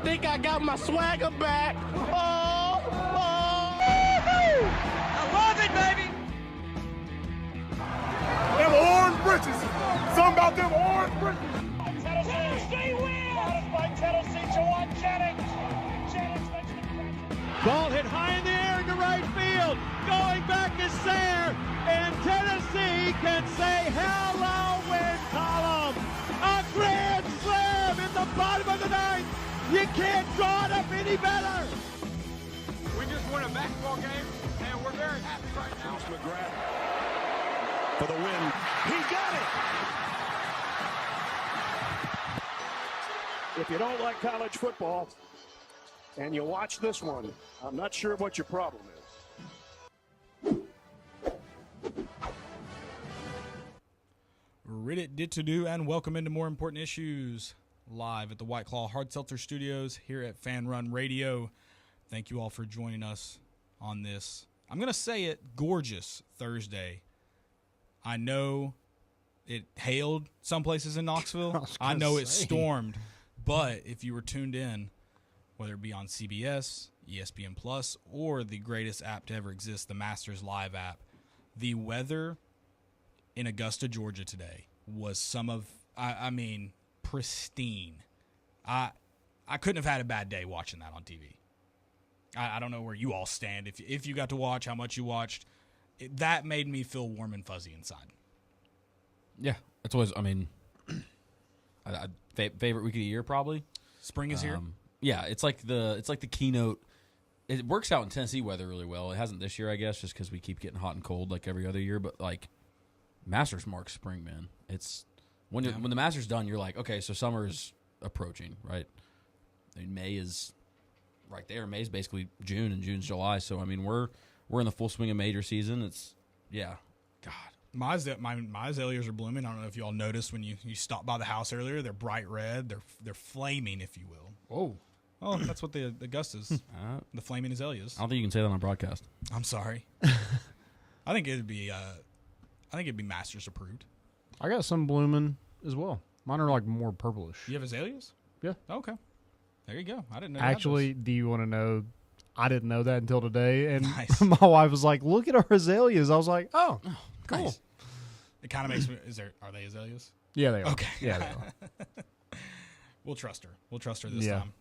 think I got my swagger back. Oh, oh. I love it, baby. Them orange britches. Something about them orange britches. Tennessee wins. By Tennessee to one Jennings. Jennings makes the catch. Ball hit high in the air into right field. Going back is Sayre. And Tennessee can say hello win column. A grand slam in the bottom of the ninth. You can't draw it up any better. We just won a basketball game, and we're very happy right now. McGrath for the win. He got it. If you don't like college football and you watch this one, I'm not sure what your problem is. Rid-it-dit-to-do, and welcome into More Important Issues, live at the White Claw Hard Seltzer Studios here at Fan Run Radio. Thank you all for joining us on this, I'm going to say it, gorgeous Thursday. I know it hailed some places in Knoxville. I know it stormed. But if you were tuned in, whether it be on CBS, ESPN Plus, or the greatest app to ever exist, the Masters Live app, the weather in Augusta, Georgia today was pristine. I couldn't have had a bad day watching that on TV. I don't know where you all stand. If you got to watch, how much you watched, that made me feel warm and fuzzy inside. Yeah, it's always, favorite week of the year probably. Spring is here. Yeah, it's like the keynote. It works out in Tennessee weather really well. It hasn't this year, I guess, just because we keep getting hot and cold like every other year. But like Masters marks spring, man. It's when the Masters done, you're like, okay, so summer is approaching, right? And May is right there. May is basically June, and June's July. So I mean, we're in the full swing of major season. It's God. My azaleas are blooming. I don't know if you all noticed when you stopped by the house earlier. They're bright red. They're flaming, if you will. Whoa. Oh, that's what the Augusta's, the flaming azaleas. I don't think you can say that on broadcast. I'm sorry. I think it'd be Masters approved. I got some blooming as well. Mine are like more purplish. You have azaleas? Yeah. Okay. There you go. I didn't know. Actually, do you want to know? I didn't know that until today, and Nice. My wife was like, "Look at our azaleas." I was like, "Oh, cool." Nice. It kind of makes me. Are they azaleas? Yeah, they are. Okay. Yeah, they are. We'll trust her. We'll trust her this time.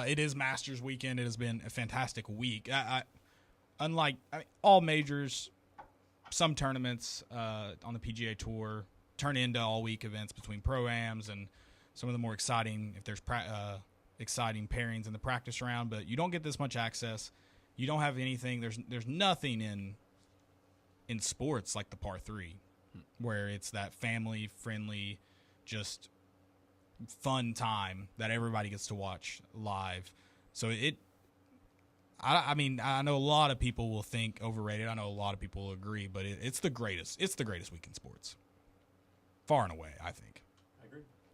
It is Masters weekend. It has been a fantastic week. Unlike all majors, some tournaments on the PGA Tour turn into all-week events between pro-ams and some of the more exciting, if there's exciting pairings in the practice round. But you don't get this much access. You don't have anything. There's nothing in sports like the par 3, where it's that family-friendly, just fun time that everybody gets to watch live. So I know a lot of people will think overrated. I know a lot of people will agree, but it's the greatest. It's the greatest week in sports, far and away. I think.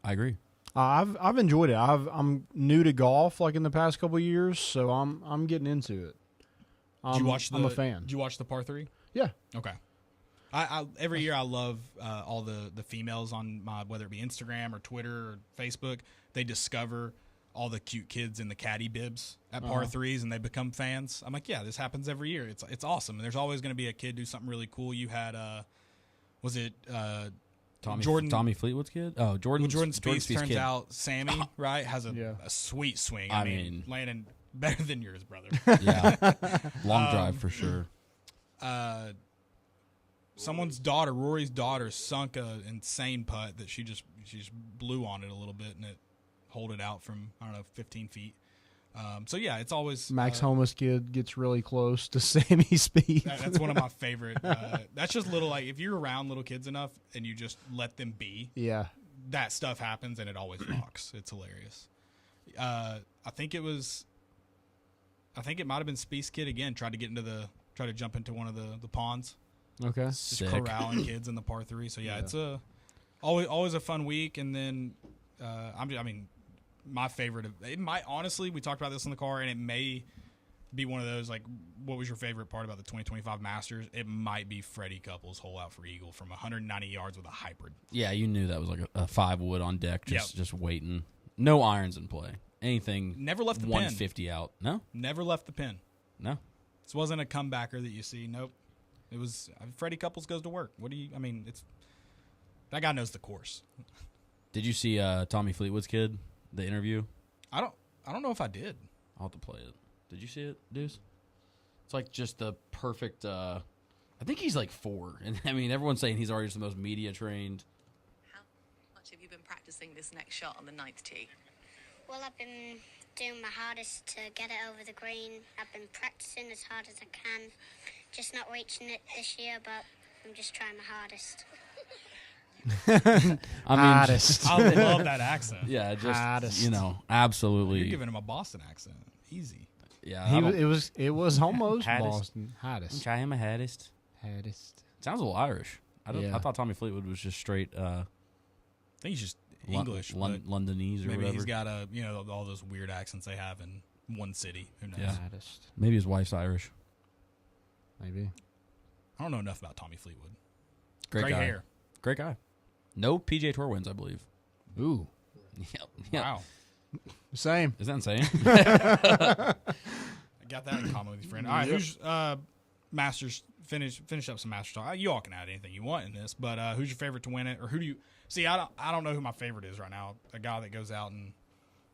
I agree. I've enjoyed it. I'm new to golf, like in the past couple of years, so I'm getting into it. I'm a fan. Did you watch the par 3? Yeah. Okay. I every year I love all the females on whether it be Instagram or Twitter or Facebook. They discover all the cute kids in the caddy bibs at par 3s, and they become fans. I'm like, yeah, this happens every year. It's awesome. And there's always going to be a kid do something really cool. You had was it Tommy Fleetwood's kid? Oh, Jordan Spieth turns kid. out Sammy right has a sweet swing. I mean, landing better than yours, brother. Yeah, long drive for sure. Someone's daughter, Rory's daughter, sunk a insane putt that she just blew on it a little bit and it hold it out from 15 feet. So yeah, it's always Max Homa's kid gets really close to Sammy Spieth. That's one of my favorite. That's just little, like if you're around little kids enough and you just let them be. Yeah, that stuff happens and it always rocks. It's hilarious. I think it might have been Spieth's kid again. Tried to jump into one of the ponds. Okay. Just corralling kids in the par 3. So yeah, it's always a fun week. And then my favorite. It might honestly, we talked about this in the car, and it may be one of those like, what was your favorite part about the 2025 Masters? It might be Freddie Couples' hole out for eagle from 190 yards with a hybrid. Yeah, you knew that was like a 5 wood on deck, just waiting. No irons in play. anything. Never left the 150 out. No, Never left the pin. no. This wasn't a comebacker that you see. Nope. It was Freddie Couples goes to work. That guy knows the course. Did you see Tommy Fleetwood's kid? The interview. I don't know if I did. I'll have to play it. Did you see it, Deuce? It's like just the perfect. I think he's like 4, and I mean everyone's saying he's already just the most media trained. How much have you been practicing this next shot on the 9th tee? Well, I've been doing my hardest to get it over the green. I've been practicing as hard as I can. Just not reaching it this year, but I'm just trying my hardest. Hardest. I love that accent. Yeah, just Hardest. absolutely. You're giving him a Boston accent. Easy. Yeah, It was almost Hardest. Boston. Hardest. Try him a hardest. Sounds a little Irish. I thought Tommy Fleetwood was just straight. I think he's just English, but Londonese or maybe whatever. he's got all those weird accents they have in one city. Who knows? Yeah. Maybe his wife's Irish. Maybe. I don't know enough about Tommy Fleetwood. Great guy. hair. Great guy. No PGA Tour wins, I believe. Ooh. Yep. Wow. Same. Is that insane? I got that in common with your friend. All right, who's Masters? Finish up some Masters talk. You all can add anything you want in this, but who's your favorite to win it, or who do you see? I don't know who my favorite is right now. A guy that goes out and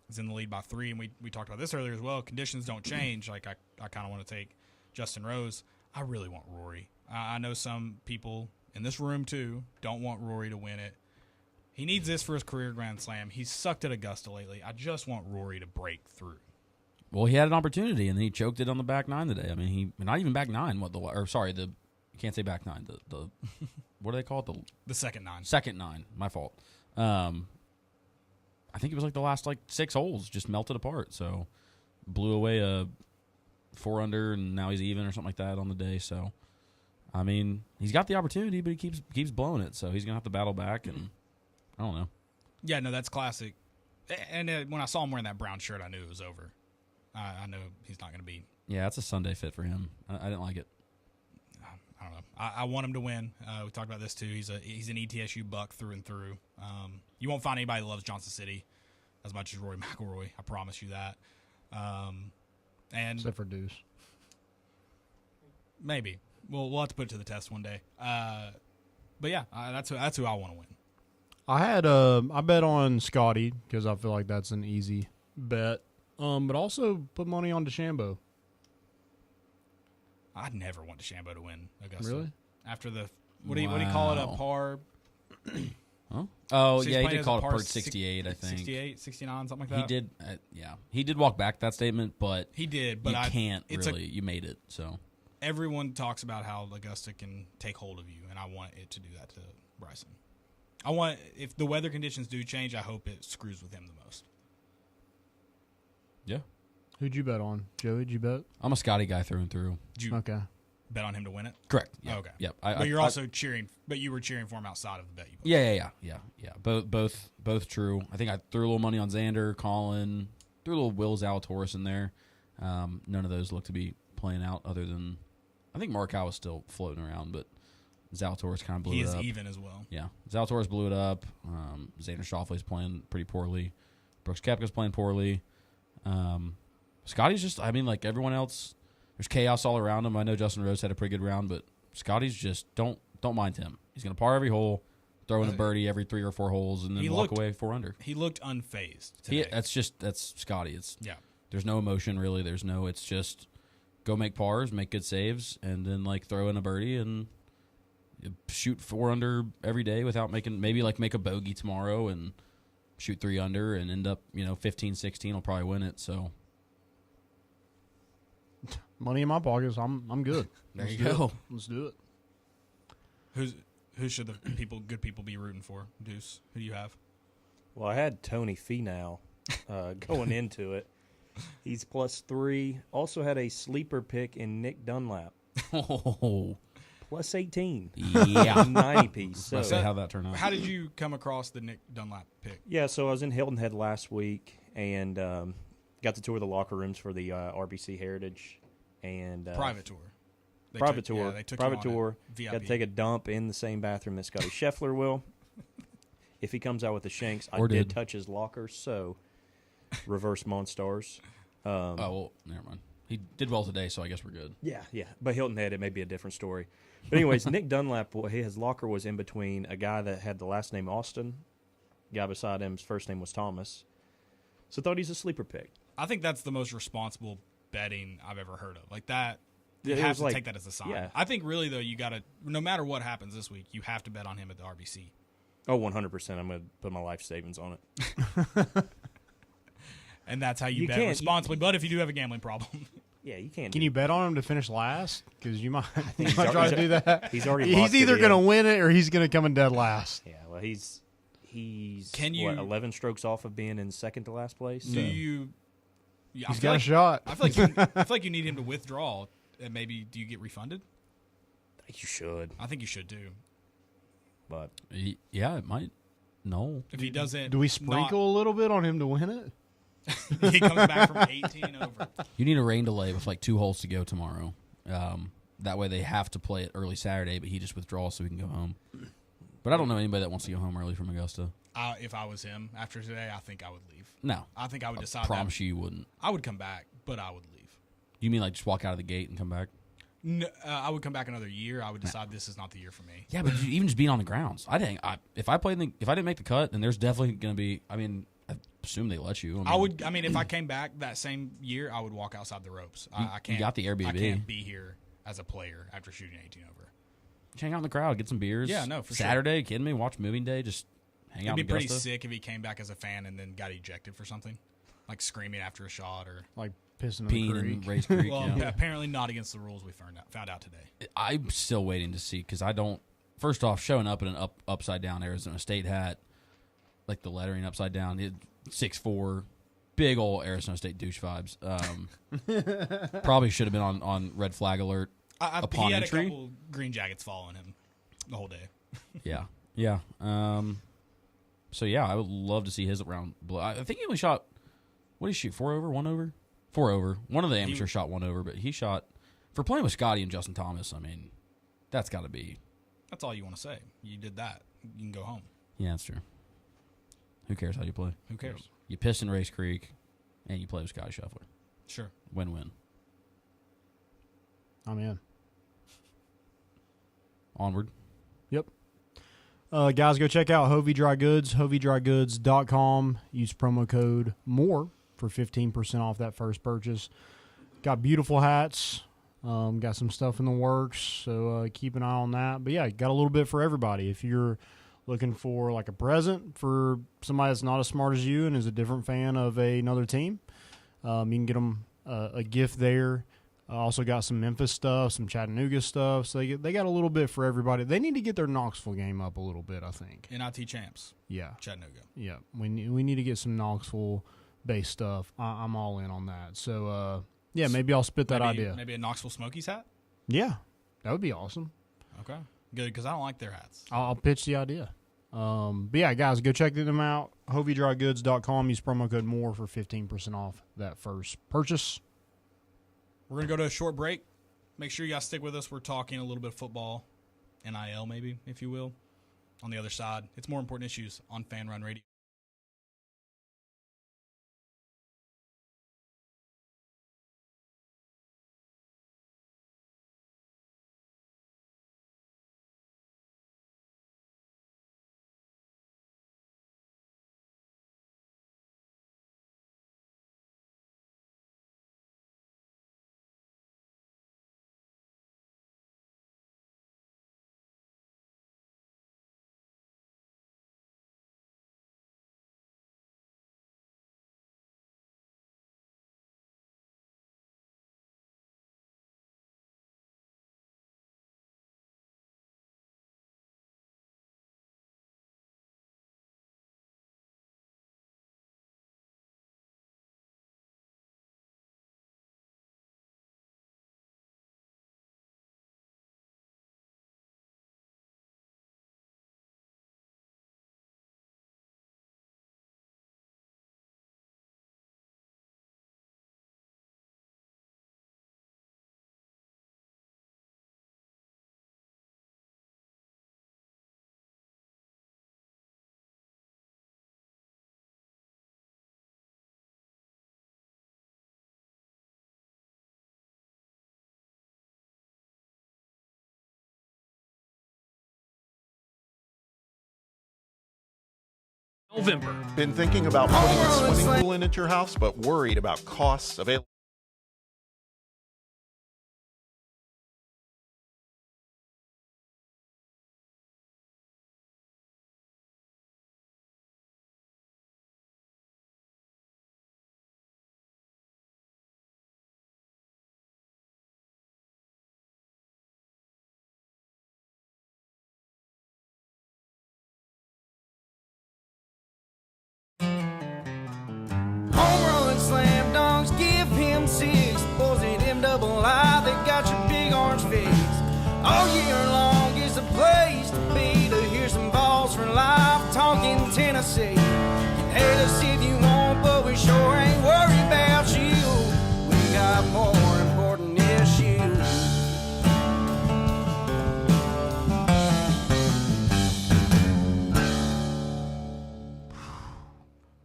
is in the lead by 3, and we talked about this earlier as well. Conditions don't change. Like I kind of want to take Justin Rose. I really want Rory. I know some people in this room too don't want Rory to win it. He needs this for his career Grand Slam. He's sucked at Augusta lately. I just want Rory to break through. Well, he had an opportunity, and then he choked it on the back 9 today. I mean, he not even back 9. You can't say back 9. The what do they call it? The second 9. Second 9. My fault. I think it was like the last 6 holes just melted apart. So blew away a 4 under, and now he's even or something like that on the day. So I mean, he's got the opportunity, but he keeps blowing it. So he's gonna have to battle back, and I don't know. Yeah, no, that's classic. And when I saw him wearing that brown shirt, I knew it was over. I know he's not going to be. Yeah, it's a Sunday fit for him. I didn't like it. I don't know. I want him to win. We talked about this too. He's an ETSU buck through and through. You won't find anybody that loves Johnson City as much as Rory McIlroy. I promise you that. And Except for Deuce. Maybe we'll have to put it to the test one day. But yeah, that's who I want to win. I bet on Scotty because I feel like that's an easy bet. But also put money on DeChambeau. I'd never want DeChambeau to win Augusta. Really? After the what do you call it, a par? Huh? Oh, So yeah, he playing did as call a it par part 68, I think. 68, 69, something like that. He did, he did walk back that statement, but He did, but you can't really. You made it, so. Everyone talks about how Augusta can take hold of you, and I want it to do that to Bryson. If the weather conditions do change, I hope it screws with him the most. Yeah. Who'd you bet on? Joey, did you bet? I'm a Scotty guy through and through. Did you Okay. bet on him to win it? Correct. Yeah. Oh, okay. Yep. But you're also cheering. But you were cheering for him outside of the bet you put. Yeah. Both true. I think I threw a little money on Xander, Colin, threw a little Will Zalatoris in there. None of those look to be playing out other than I think Markow was still floating around, but Zalatoris kind of blew it up. He is even as well. Yeah. Zalatoris blew it up. Xander Schauffele's playing pretty poorly. Brooks Koepka's playing poorly. Scotty's just, I mean, like everyone else, there's chaos all around him. I know Justin Rose had a pretty good round, but Scotty's just, don't mind him. He's going to par every hole, throw in a birdie every 3 or 4 holes, and then walk away 4 under. He looked unfazed today. That's Scotty. There's no emotion really. It's just go make pars, make good saves, and then throw in a birdie and shoot 4 under every day without make a bogey tomorrow and shoot 3 under and end up 15, 16 will probably win it. So money in my pockets. I'm good. There you go. Let's do it. Who should the good people be rooting for? Deuce, who do you have? Well, I had Tony Finau going into it. He's +3. Also had a sleeper pick in Nick Dunlap. Oh. +18. Yeah. 90 piece. So say how that turned out. How did you come across the Nick Dunlap pick? Yeah, so I was in Hilton Head last week and got to tour the locker rooms for the RBC Heritage. And private tour. Private tour. VIP. Got to take a dump in the same bathroom that Scotty Scheffler will. If he comes out with the shanks, I Or did did. touch his locker, so reverse Monstars. Oh, well, never mind. He did well today, so I guess we're good. Yeah. But Hilton Head, it may be a different story. But anyways, Nick Dunlap, his locker was in between a guy that had the last name Austin, a guy beside him's first name was Thomas. So thought he's a sleeper pick. I think that's the most responsible betting I've ever heard of. Like that, you It have was to like- take that as a sign. yeah. I think really, though, you got to, no matter what happens this week, you have to bet on him at the RBC. Oh, 100%. I'm going to put my life savings on it. And that's how you, You bet can't- responsibly. But if you do have a gambling problem, Yeah, you can't. Can you bet on him to finish last? Because you might, you He's might al- try he's to al- do that. he's already He's locked it either going to in. win it or he's going to come in dead last. Yeah, well, he's Can you- 11 strokes off of being in second to last place? do you? Yeah, I He's feel got a like- shot. I feel like you need him to withdraw, and maybe do you get refunded? You should, I think you should too. but Yeah, it might. No. If he doesn't, Do we sprinkle a little bit on him to win it? he comes back from 18 over. You need a rain delay with like 2 holes to go tomorrow. That way they have to play it early Saturday, but he just withdraws so he can go home. But I don't know anybody that wants to go home early from Augusta. If I was him after today, I think I would leave. No. I think I would decide. Promise you wouldn't. I would come back, but I would leave. You mean like just walk out of the gate and come back? No, I would come back another year. I would decide this is not the year for me. Yeah, but even just being on the grounds, I think if I didn't make the cut, then there's definitely going to be. I mean, I assume they let you. I mean, if I came back that same year, I would walk outside the ropes. I can't. You got the Airbnb. I can't be here as a player after shooting 18 over. Just hang out in the crowd, get some beers. Yeah, no, for sure. Saturday, kidding me? Watch moving day. Just hang out. It'd be in pretty Augusta. sick if he came back as a fan and then got ejected for something, like screaming after a shot or Like pissing in Peeing the in creek. Race Creek. well, yeah. apparently not against the rules we found out today. I'm still waiting to see because I don't. First off, showing up in an upside down Arizona State hat, like the lettering upside down, 6'4", big old Arizona State douche vibes. Probably should have been on red flag alert upon he had entry. a couple green jackets following him the whole day. Yeah. So yeah, I would love to see his round. I think he only shot. What did he shoot? 4 over, 1 over, 4 over. One of the amateurs shot 1 over, but he shot for playing with Scotty and Justin Thomas. I mean, that's got to be. That's all you want to say. You did that. You can go home. Yeah, that's true. Who cares how you play? Who cares? You piss in Race Creek, and you play with Scotty Scheffler. Sure. Win-win. I'm in. Onward. Yep. Guys, go check out Hovey Dry Goods, hoveydrygoods.com. Use promo code MORE for 15% off that first purchase. Got beautiful hats. Got some stuff in the works, so keep an eye on that. But, yeah, got a little bit for everybody. If you're looking for, like, a present for somebody that's not as smart as you and is a different fan of another team, you can get them a gift there. Also got some Memphis stuff, some Chattanooga stuff. So they got a little bit for everybody. They need to get their Knoxville game up a little bit, I think. NIT champs. Yeah. Chattanooga. Yeah. We need to get some Knoxville-based stuff. I'm all in on that. So, yeah, maybe I'll spit that idea. Maybe a Knoxville Smokies hat? Yeah. That would be awesome. Okay. Good, because I don't like their hats. I'll pitch the idea. But, yeah, guys, go check them out. hoveydrygoods.com. Use promo code MORE for 15% off that first purchase. We're going to go to a short break. Make sure you guys stick with us. We're talking a little bit of football, NIL maybe, if you will. On the other side, it's more important issues on Fan Run Radio. November. Been thinking about putting a swimming pool in at your house, but worried about costs, available. Home run, slam dunks, give him six. Boys at MII, they got your big orange face. All year long is the place to be to hear some balls for life talking Tennessee. You can hate us if you want, but we sure ain't worried about you. We got more important issues.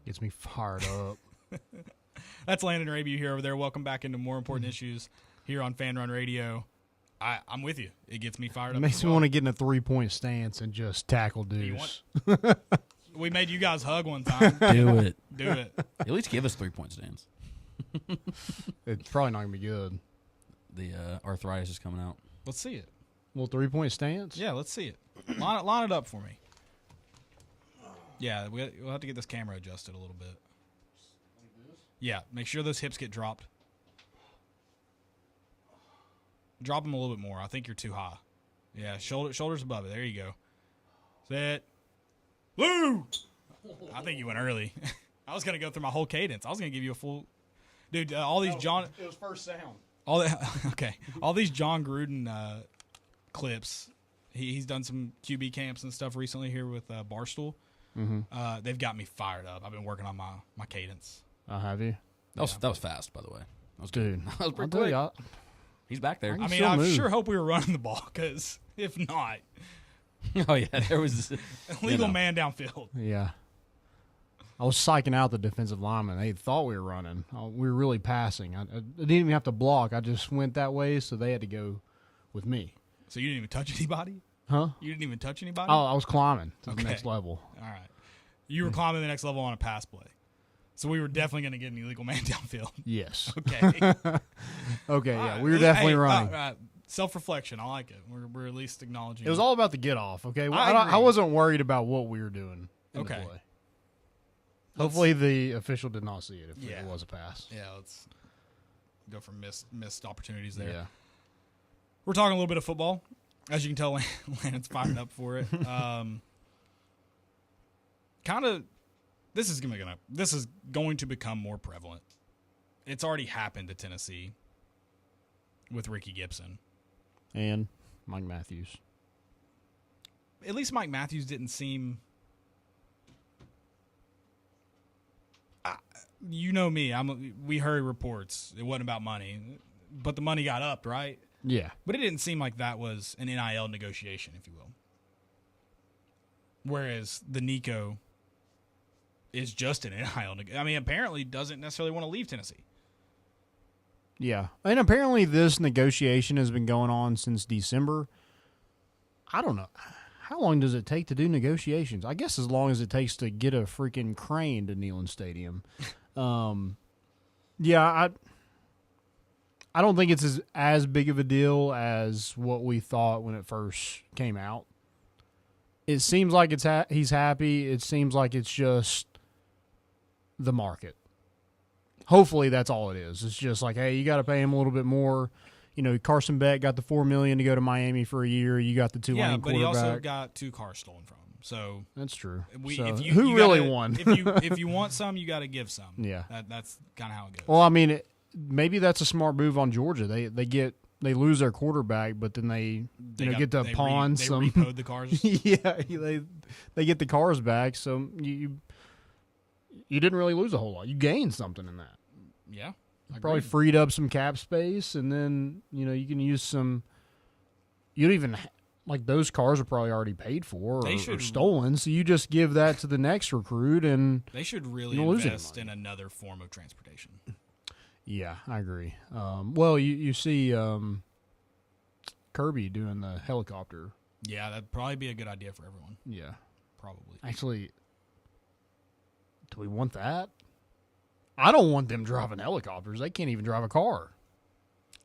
Gets me fired up. That's Landon Raby here over there. Welcome back into More Important Issues here on Fan Run Radio. I'm with you. It gets me fired up. It makes me want to get in a 3-point stance and just tackle dudes. We made you guys hug one time. Do it. Do it. At least give us 3-point stands. It's probably not going to be good. The arthritis is coming out. Let's see it. Little 3-point stance? Yeah, let's see it. Line it up for me. Yeah, we'll have to get this camera adjusted a little bit. Yeah, make sure those hips get dropped. Drop them a little bit more. I think you're too high. Yeah, shoulders above it. There you go. Set. Woo! I think you went early. I was going to go through my whole cadence. I was going to give you a full... Dude, all these John... It was first sound. Okay. All these John Gruden clips, he's done some QB camps and stuff recently here with Barstool. Mm-hmm. They've got me fired up. I've been working on my cadence. Have you? That was fast, by the way. That was Dude, good. That was pretty I'll tell quick. you, He's back there. I mean, I sure hope we were running the ball, because if not... Oh, yeah, there was... Legal man downfield. Yeah. I was psyching out the defensive lineman. They thought we were running. We were really passing. I didn't even have to block. I just went that way, so they had to go with me. So you didn't even touch anybody? Huh? You didn't even touch anybody? Oh, I was climbing to the next level. All right. You were climbing the next level on a pass play. So we were definitely going to get an illegal man downfield. Yes. Okay. Okay, yeah. We were definitely running. Self-reflection. I like it. We're at least acknowledging. It was all about the get-off, okay? I I wasn't worried about what we were doing in the Okay. play. Hopefully the official did not see it if Yeah. it was a pass. Yeah, let's go for missed opportunities there. Yeah. We're talking a little bit of football. As you can tell, Landon's fired up for it. This is going to become more prevalent. It's already happened to Tennessee with Ricky Gibson. And Mike Matthews. At least Mike Matthews didn't seem... you know me. We heard reports. It wasn't about money. But the money got upped, right? Yeah. But it didn't seem like that was an NIL negotiation, if you will. Whereas the Nico is just an NIL negotiation. I mean, apparently doesn't necessarily want to leave Tennessee. Yeah. And apparently this negotiation has been going on since December. I don't know. How long does it take to do negotiations? I guess as long as it takes to get a freaking crane to Neyland Stadium. Yeah, I don't think it's as big of a deal as what we thought when it first came out. It seems like he's happy. It seems like it's just the market. Hopefully that's all it is. It's just like, hey, you got to pay him a little bit more. You know, Carson Beck got the $4 million to go to Miami for a year. You got the Tulane quarterback. Yeah, but he also got 2 cars stolen from him. So that's true. Who really won? if you want some, you got to give some. Yeah, that's kind of how it goes. Well, I mean, maybe that's a smart move on Georgia. They lose their quarterback, but then they get to pawn some. They repoed the cars. Yeah, they get the cars back. So you didn't really lose a whole lot. You gained something in that. Yeah. Probably freed up some cap space, and then you can use some. You don't even like those cars are probably already paid for or stolen, so you just give that to the next recruit, and they should really invest in another form of transportation. Yeah, I agree. Well, you see Kirby doing the helicopter. Yeah, that'd probably be a good idea for everyone. Yeah, probably. Actually, do we want that? I don't want them driving helicopters. They can't even drive a car.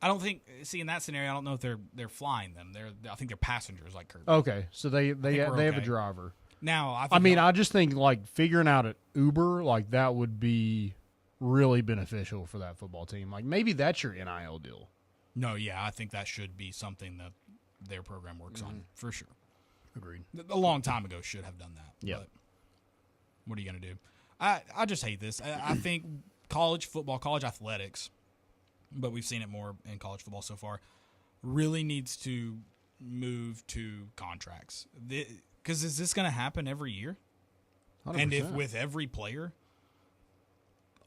I don't think. See, in that scenario, I don't know if they're flying them. I think they're passengers like Kirby. Okay, so they have a driver. Now, I just think like figuring out an Uber like that would be really beneficial for that football team. Like maybe that's your NIL deal. No, yeah, I think that should be something that their program works on for sure. Agreed. A long time ago should have done that. Yeah. But what are you going to do? I just hate this. I think college football, college athletics, but we've seen it more in college football so far, really needs to move to contracts. Because is this going to happen every year? 100%. And if with every player?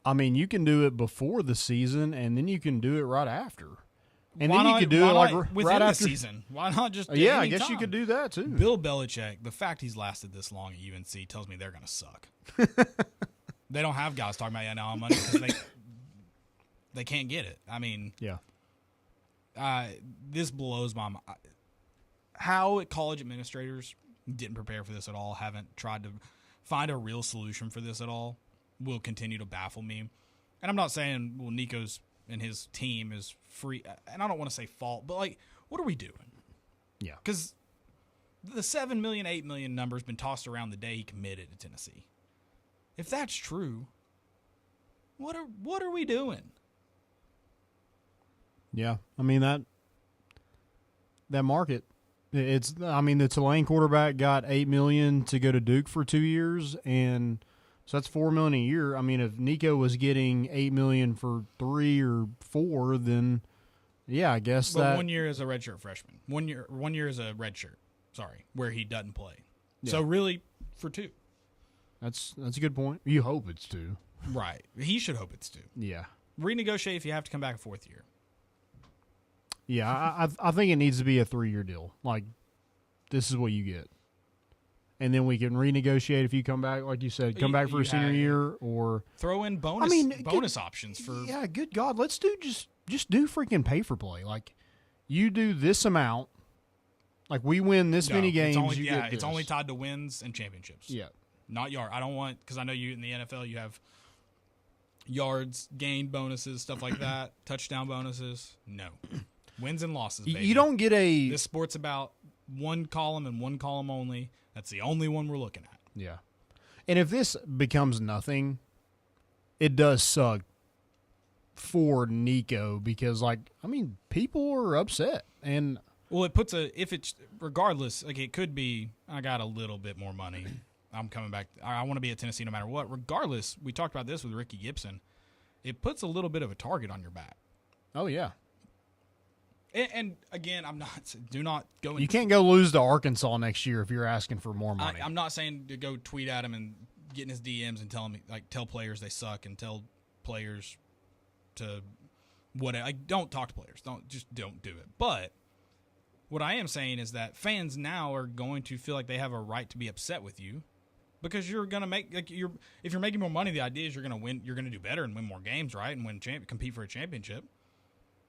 I mean, you can do it before the season, and then you can do it right after. And Why then you not- could do why it not like within right the after season. Why not just Yeah, I any guess you time? could do that too. Bill Belichick, the fact he's lasted this long at UNC tells me they're going to suck. They don't have guys talking about NIL money because they can't get it. I mean, yeah. This blows my mind. How college administrators didn't prepare for this at all, haven't tried to find a real solution for this at all, will continue to baffle me. And I'm not saying, well, Nico's and his team is free, and I don't want to say fault, but like, what are we doing? Yeah. Because the 7 million, 8 million number has been tossed around the day he committed to Tennessee. If that's true, what are we doing? Yeah, I mean that market. The Tulane quarterback got $8 million to go to Duke for 2 years, and so that's $4 million a year. I mean, if Nico was getting $8 million for 3 or 4, then yeah, I guess but that 1 year as a redshirt freshman, 1 year as a redshirt. Sorry, where he doesn't play. Yeah. So really, for 2. That's a good point. You hope it's 2. Right. He should hope it's 2. Yeah. Renegotiate if you have to come back a 4th year. Yeah, I think it needs to be a 3-year deal. Like, this is what you get. And then we can renegotiate if you come back, like you said, come back for a senior year or throw in bonus options for. Yeah, good God, let's do just do freaking pay for play. Like, you do this amount, like we win this many games. It's only tied to wins and championships. Yeah, not yard. I don't want, because I know you in the NFL you have yards gained bonuses, stuff like that, touchdown bonuses. No, wins and losses. Baby. You don't get a. This sport's about one column and one column only. That's the only one we're looking at. Yeah. And if this becomes nothing, it does suck for Nico because, people are upset. And well, it puts regardless, like it could be, I got a little bit more money. I'm coming back. I want to be at Tennessee no matter what. Regardless, we talked about this with Ricky Gibson. It puts a little bit of a target on your back. Oh, yeah. And again, do not go. You can't go lose to Arkansas next year if you're asking for more money. I'm not saying to go tweet at him and get in his DMs and tell players they suck and tell players to whatever. Don't talk to players. Don't do it. But what I am saying is that fans now are going to feel like they have a right to be upset with you because you're going to make if you're making more money, the idea is you're going to win. You're going to do better and win more games, right? And compete for a championship.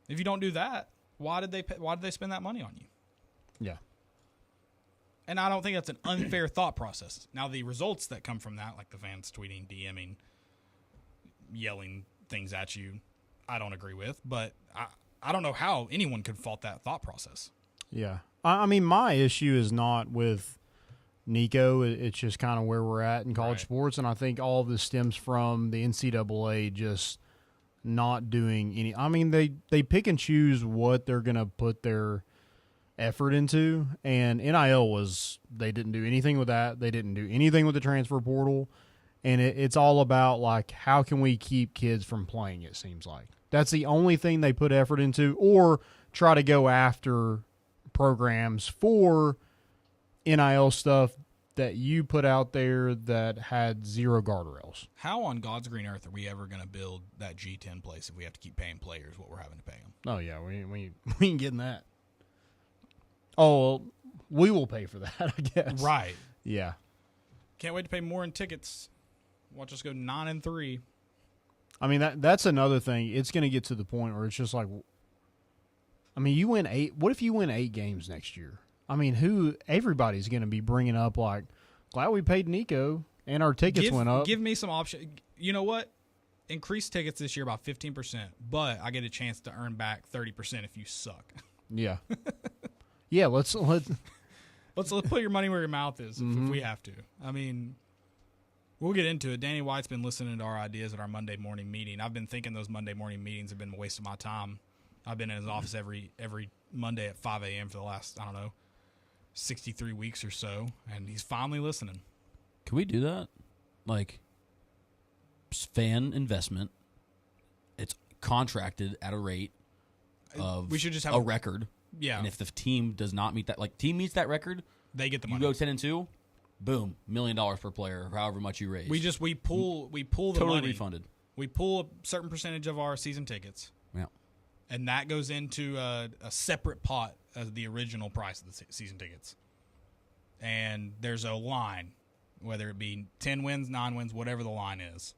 If you don't do that, why did they spend that money on you? Yeah. And I don't think that's an unfair thought process. Now, the results that come from that, like the fans tweeting, DMing, yelling things at you, I don't agree with. But I don't know how anyone could fault that thought process. Yeah. I mean, my issue is not with Nico. It's just kind of where we're at in college sports. And I think all of this stems from the NCAA just not doing any. I mean, they pick and choose what they're going to put their effort into, and NIL they didn't do anything with that. They didn't do anything with the transfer portal, and it's all about like how can we keep kids from playing. It seems like that's the only thing they put effort into, or try to go after programs for NIL stuff that you put out there that had zero guardrails. How on God's green earth are we ever going to build that G10 place if we have to keep paying players what we're having to pay them? Oh, yeah, we ain't getting that. Oh, well, we will pay for that, I guess. Right. Yeah. Can't wait to pay more in tickets. Watch us go 9-3. I mean, that's another thing. It's going to get to the point where it's just like, I mean, you win 8. What if you win 8 games next year? I mean, everybody's going to be bringing up like, glad we paid Nico. And our tickets went up. Give me some option. You know what? Increase tickets this year about 15%, but I get a chance to earn back 30% if you suck. Yeah. Yeah, let's put your money where your mouth is if we have to. I mean, we'll get into it. Danny White's been listening to our ideas at our Monday morning meeting. I've been thinking those Monday morning meetings have been a waste of my time. I've been in his office every Monday at 5 a.m. for the last, 63 weeks or so, and he's finally listening. Can we do that? Like, fan investment. It's contracted at a rate of we should just have a record. Yeah. And if the team does not meet that, like, team meets that record, they get the money. You go 10-2, boom, $1 million per player, or however much you raise. We pull the totally money. Refunded. We pull a certain percentage of our season tickets. Yeah. And that goes into a separate pot as the original price of the season tickets. And there's a line, whether it be 10 wins, 9 wins, whatever the line is.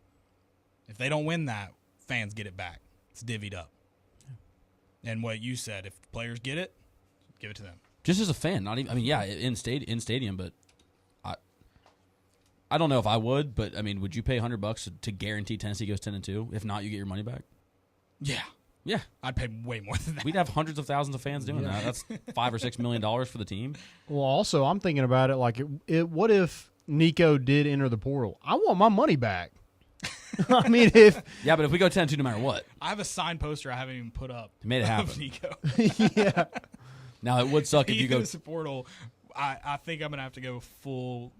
If they don't win that, fans get it back. It's divvied up. Yeah. And what you said, if players get it, give it to them. Just as a fan, not even. I mean, yeah, in stadium, but I don't know if I would. But I mean, would you pay $100 to guarantee Tennessee goes 10-2? If not, you get your money back. Yeah. Yeah, I'd pay way more than that. We'd have hundreds of thousands of fans doing that. That's $5 or $6 million for the team. Well, also, I'm thinking about it like, what if Nico did enter the portal? I want my money back. I mean, but if we go 10-2 no matter what. I have a signed poster I haven't even put up. Made it happen. Of Nico. Yeah. Now, it would suck if you go to the portal. I think I'm going to have to go full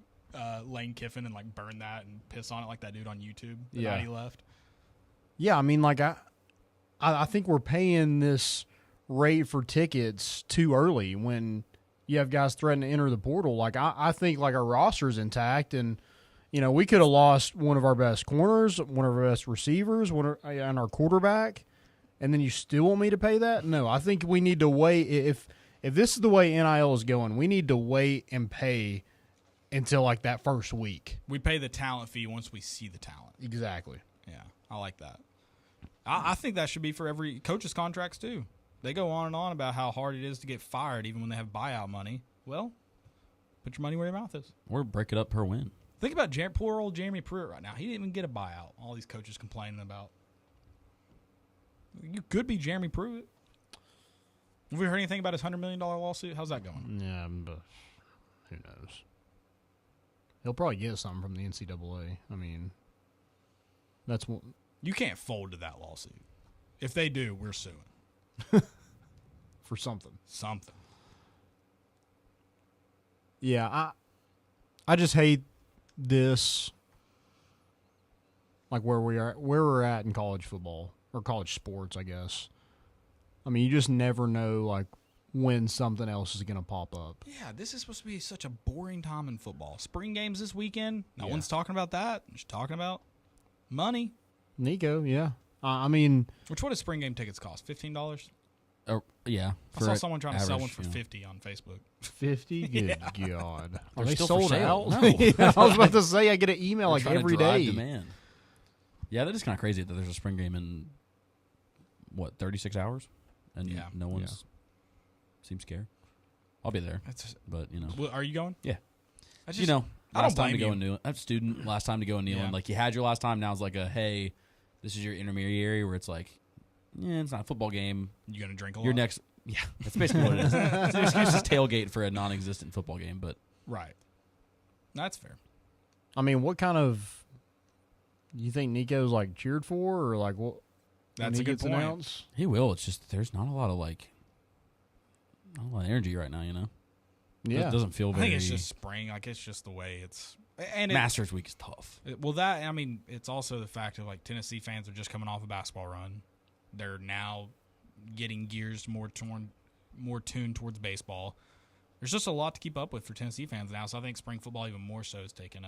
Lane Kiffin and, like, burn that and piss on it like that dude on YouTube the night he left. Yeah, I mean, like, I think we're paying this rate for tickets too early when you have guys threatening to enter the portal. Like, I think, like, our roster's intact, and, we could have lost one of our best corners, one of our best receivers, and our quarterback, and then you still want me to pay that? No, I think we need to wait. If this is the way NIL is going, we need to wait and pay until, like, that first week. We pay the talent fee once we see the talent. Exactly. Yeah, I like that. I think that should be for every coach's contracts too. They go on and on about how hard it is to get fired even when they have buyout money. Well, put your money where your mouth is. Or break it up per win. Think about poor old Jeremy Pruitt right now. He didn't even get a buyout. All these coaches complaining about. You could be Jeremy Pruitt. Have we heard anything about his $100 million lawsuit? How's that going? Yeah, but who knows? He'll probably get something from the NCAA. I mean, that's what. You can't fold to that lawsuit. If they do, we're suing. For something. Something. Yeah, I just hate this, like where we're at in college football or college sports, I guess. I mean, you just never know, like, when something else is going to pop up. Yeah, this is supposed to be such a boring time in football. Spring games this weekend. No one's talking about that. Just talking about money. Nico, yeah. I mean, what do spring game tickets cost? $15? Yeah. I saw someone trying to sell one for $50 on Facebook. 50? Good God. Are they still sold for sale? out? No. Yeah, I was about to say, I get an email like every day. Demand. Yeah, that is kind of crazy that there's a spring game in 36 hours, and no one's seems scared. I'll be there, but Well, are you going? Yeah. Last time to go in Neyland. I'm a student. Last time to go in Neyland. Yeah. Like, you had your last time. Now it's like hey, this is your intermediary where it's like, it's not a football game. You gonna drink a lot? Your next, that's basically what it is. It's an excuse to tailgate for a non-existent football game, but right. That's fair. I mean, what kind of you think Nico's like cheered for, or like what? That's a good point. Announced? He will. It's just there's not a lot of energy right now. Yeah, it doesn't feel very. I think it's just spring. Like, it's just the way it's. And Masters week is tough. It's also the fact of, like, Tennessee fans are just coming off a basketball run. They're now getting gears more tuned towards baseball. There's just a lot to keep up with for Tennessee fans now. So I think spring football even more so is taking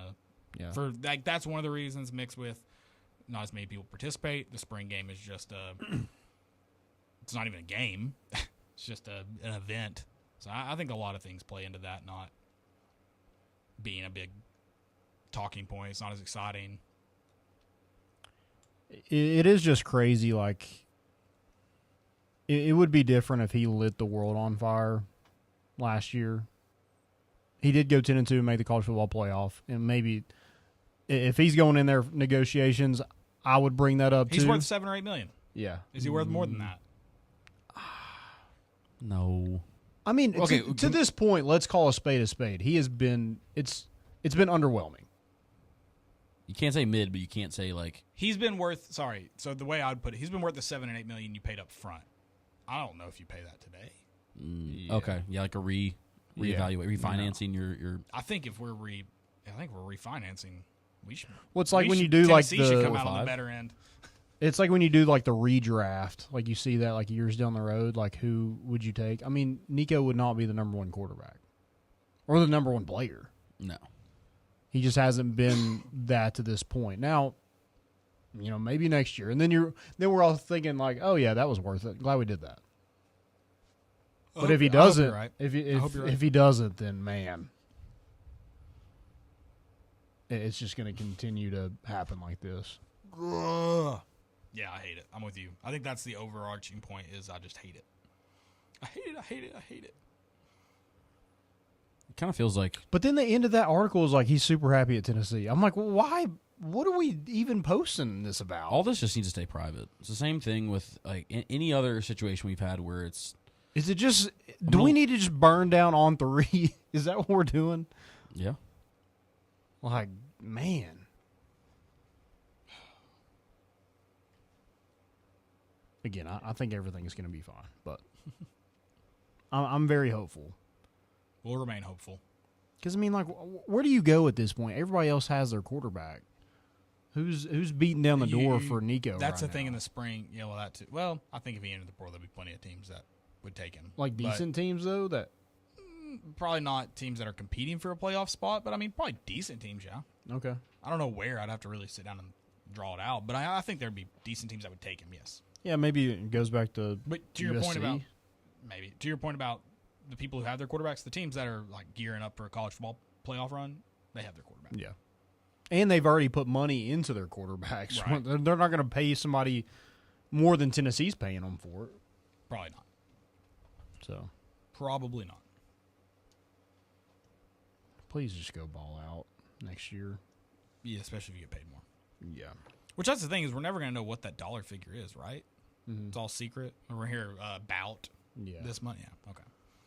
that's one of the reasons, mixed with not as many people participate. The spring game is just it's not even a game. It's just an event. So I think a lot of things play into that not being a big talking point. It's not as exciting. It is just crazy. Like, it would be different if he lit the world on fire last year. He did go 10-2 and make the college football playoff, and maybe if he's going in there for negotiations, I would bring that up He's too. worth $7 or $8 million. Yeah. Is he worth more than that? No. I mean, Okay, to this point, let's call a spade a spade. He has been it's been underwhelming. You can't say mid, but you can't say like He's been worth. Sorry. So the way I would put it, he's been worth the $7 and $8 million you paid up front. I don't know if you pay that today. okay, yeah, like a reevaluate, refinancing your. I think if we're refinancing, we should. Well, it's like when you do like Tennessee the should come out on the better end. It's like when you do like the redraft, like you see that like years down the road, like who would you take? I mean, Nico would not be the number one quarterback or the number one player. No. He just hasn't been that to this point. Now, maybe next year. And then we're all thinking like, "Oh yeah, that was worth it. Glad we did that." But if he doesn't, if he doesn't, then man, it's just going to continue to happen like this. Yeah, I hate it. I'm with you. I think that's the overarching point is I just hate it. I hate it. It kind of feels like. But then the end of that article is like he's super happy at Tennessee. I'm like, well, why? What are we even posting this about? All this just needs to stay private. It's the same thing with like any other situation we've had where it's. Is it just? Do we need to just burn down on 3? Is that what we're doing? Yeah. Like, man. Again, I think everything is going to be fine, but I'm very hopeful. We'll remain hopeful. Because, I mean, like, where do you go at this point? Everybody else has their quarterback. Who's beating down the door for Nico? That's right the thing now? in the spring. Yeah, well, that too. Well, I think if he entered the portal, there'd be plenty of teams that would take him. Like decent teams, though? That probably not teams that are competing for a playoff spot, but I mean, probably decent teams, yeah. Okay. I don't know where. I'd have to really sit down and draw it out, but I think there'd be decent teams that would take him, yes. Yeah, maybe it goes back to But to USC. your point about the people who have their quarterbacks, the teams that are like gearing up for a college football playoff run, they have their quarterback. Yeah. And they've already put money into their quarterbacks. Right. They're not going to pay somebody more than Tennessee's paying them for it. Probably not. So, probably not. Please just go ball out next year. Yeah, especially if you get paid more. Yeah. Which that's the thing is we're never going to know what that dollar figure is, right? Mm-hmm. It's all secret. We're here about this money. Yeah, okay.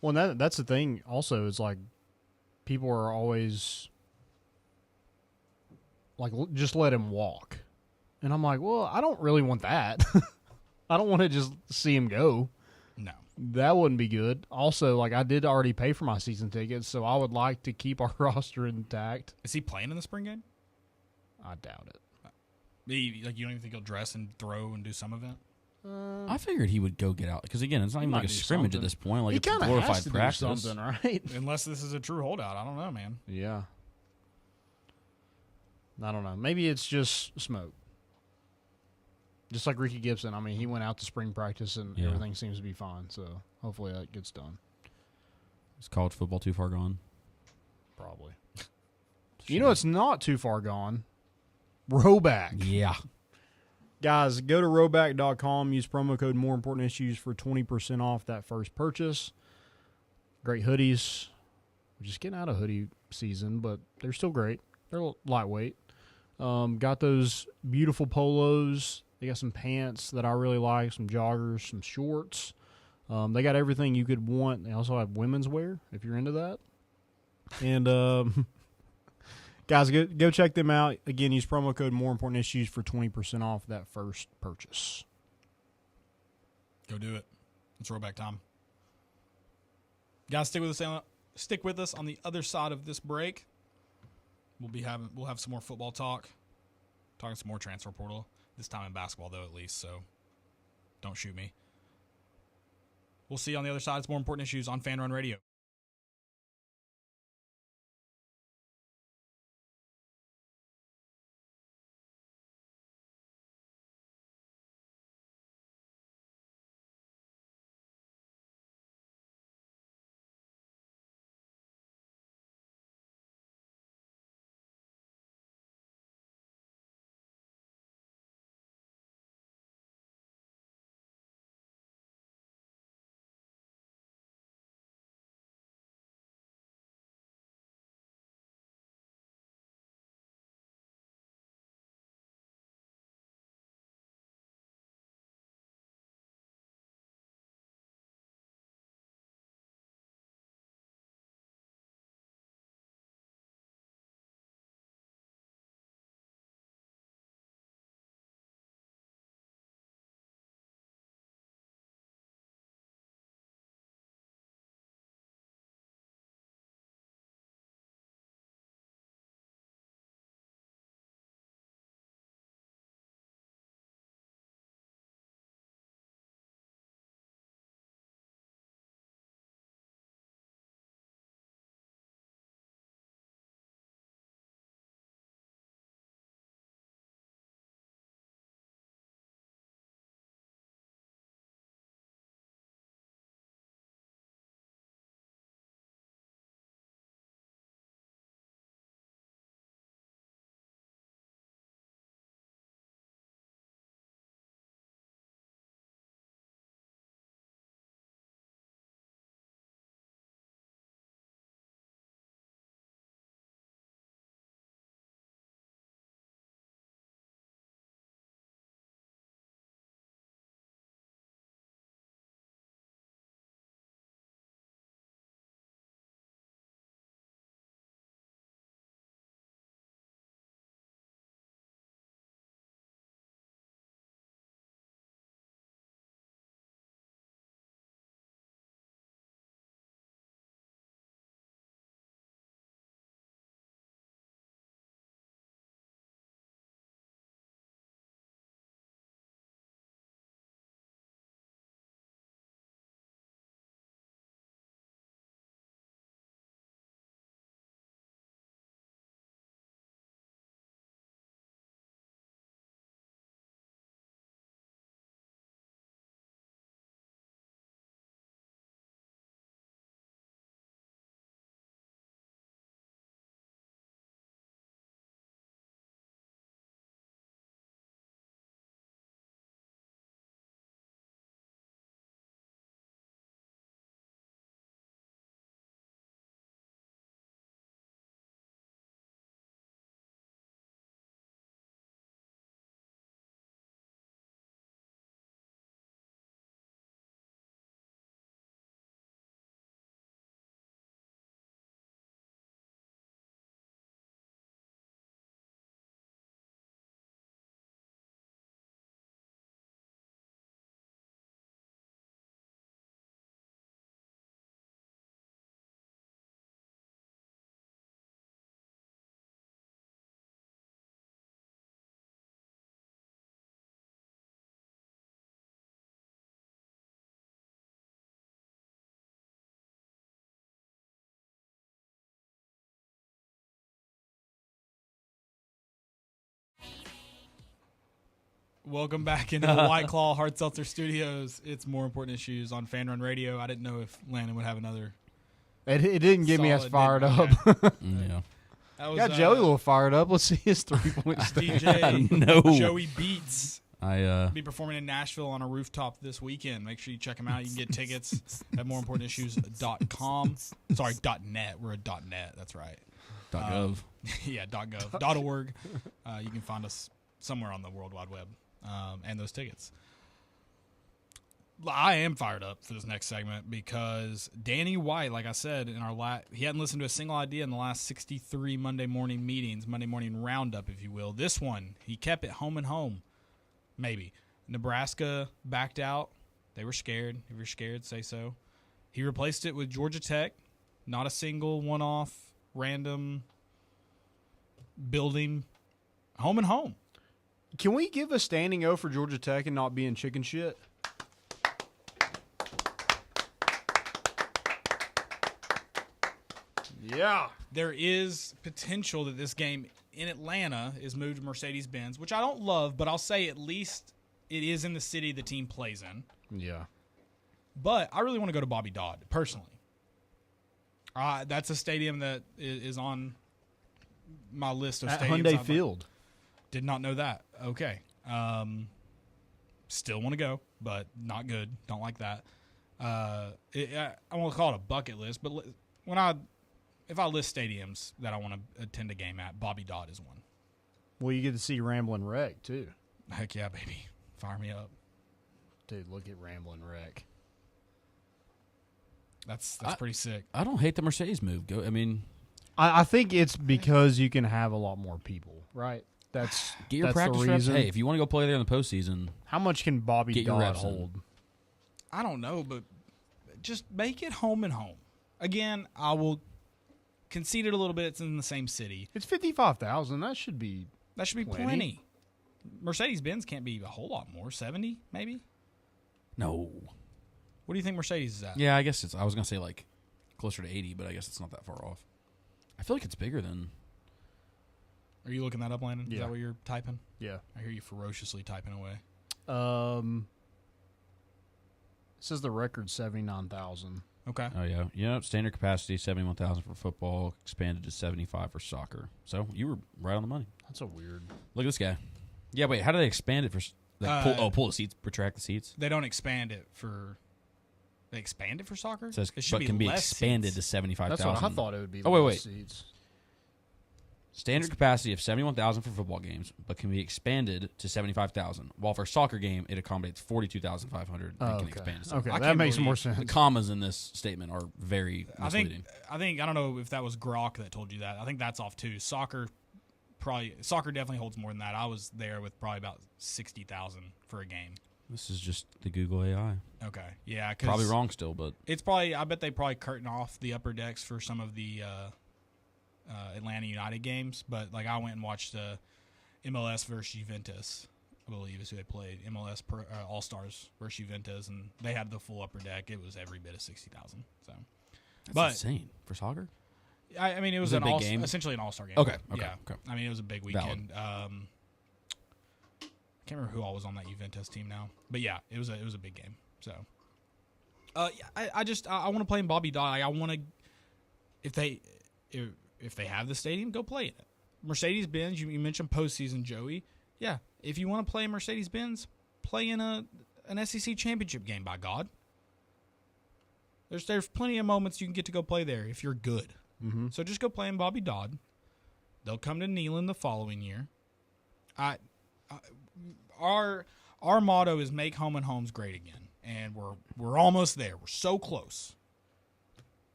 Well, and that's the thing also is like people are always like, just let him walk. And I'm like, well, I don't really want that. I don't want to just see him go. No. That wouldn't be good. Also, like, I did already pay for my season tickets, so I would like to keep our roster intact. Is he playing in the spring game? I doubt it. Like, you don't even think he'll dress and throw and do some event? I figured he would go get out because again, it's not even like a scrimmage something. at this point. Like He it's a kinda glorified has to do practice. something, right? Unless this is a true holdout. I don't know, man. Yeah. I don't know. Maybe it's just smoke. Just like Ricky Gibson. I mean, he went out to spring practice and everything seems to be fine. So hopefully that gets done. Is college football too far gone? Probably. You know, it's not too far gone. Rowback. Yeah. Guys, go to rowback.com. Use promo code More Important Issues for 20% off that first purchase. Great hoodies. We're just getting out of hoodie season, but they're still great. They're lightweight. Got those beautiful polos. They got some pants that I really like, some joggers, some shorts. They got everything you could want. They also have women's wear if you're into that. And guys, go check them out. Again, use promo code More Important Issues for 20% off that first purchase. Go do it. It's Rowback time. Guys, stick with us on the other side of this break. We'll have some more football talk. Talking some more transfer portal. This time in basketball, though, at least, so don't shoot me. We'll see you on the other side. It's More Important Issues on Fan Run Radio. Welcome back into the White Claw Hard Seltzer Studios. It's More Important Issues on Fan Run Radio. I didn't know if Landon would have another. It didn't get me as fired up. Yeah. That was, Got Joey a little fired up. Let's see his 3-point stand. DJ No. Joey Beats. I Be performing in Nashville on a rooftop this weekend. Make sure you check him out. You can get tickets at moreimportantissues.com. Sorry, .net. We're at .net. That's right. .gov. Yeah, .gov. .org. You can find us somewhere on the World Wide Web and those tickets. I am fired up for this next segment because Danny White, like I said, in our he hadn't listened to a single idea in the last 63 Monday morning meetings, Monday morning roundup, if you will. This one, he kept it home and home. Maybe. Nebraska backed out. They were scared. If you're scared, say so. He replaced it with Georgia Tech. Not a single one-off, random building. Home and home. Can we give a standing O for Georgia Tech and not being chicken shit? Yeah. There is potential that this game in Atlanta is moved to Mercedes-Benz, which I don't love, but I'll say at least it is in the city the team plays in. Yeah. But I really want to go to Bobby Dodd, personally. That's a stadium that is on my list of At stadiums. Hyundai Field. Did not know that. Okay. Still want to go, but not good. Don't like that. I won't call it a bucket list, but if I list stadiums that I want to attend a game at, Bobby Dodd is one. Well, you get to see Ramblin' Wreck, too. Heck yeah, baby. Fire me up. Dude, look at Ramblin' Wreck. That's pretty sick. I don't hate the Mercedes move. I think it's because you can have a lot more people, right? Get your practice the reps. reason. Hey, if you want to go play there in the postseason, how much can Bobby get your Dodd reps hold? I don't know, but just make it home and home. Again, I will concede it a little bit. It's in the same city. It's 55,000. That should be plenty. Mercedes-Benz can't be a whole lot more. 70, maybe? no. What do you think Mercedes is at? Yeah, I guess I was gonna say like closer to 80, but I guess it's not that far off. I feel like it's bigger than. Are you looking that up, Landon? Yeah. Is that what you're typing? Yeah. I hear you ferociously typing away. It says the record's 79,000. Okay. Oh yeah, standard capacity 71,000 for football, expanded to 75 for soccer. So you were right on the money. That's a weird. Look at this guy. Yeah, wait, how do they expand it for? Pull the seats, retract the seats. They don't expand it for. They expand it for soccer? It says, it should but can be less expanded seats. to 75,000. That's what I thought it would be. Oh wait. Less seats. Standard capacity of 71,000 for football games, but can be expanded to 75,000. While for a soccer game, it accommodates 42,500 and can expand to. Okay, that makes more sense. The commas in this statement are very misleading. I think I don't know if that was Grok that told you that. I think that's off too. Soccer definitely holds more than that. I was there with probably about 60,000 for a game. This is just the Google AI. Okay, yeah, probably wrong still, but it's probably. I bet they probably curtain off the upper decks for some of the Atlanta United games. But like I went and watched MLS versus Juventus. I believe is who they played. MLS All Stars versus Juventus, and they had the full upper deck. It was every bit of 60,000. So, that's insane for soccer. I mean, it was an an game? essentially an all-star game. Okay. Yeah. I mean, it was a big weekend. I can't remember who all was on that Juventus team now, but yeah, it was a big game. So, I want to play in Bobby Dodd. I want to, if they have the stadium, go play in it. Mercedes-Benz. You mentioned postseason, Joey. Yeah, if you want to play Mercedes-Benz, play in an SEC championship game. By God, there's plenty of moments you can get to go play there if you're good. Mm-hmm. So just go play in Bobby Dodd. They'll come to Neyland the following year. Our motto is make home and homes great again, and we're almost there. We're so close,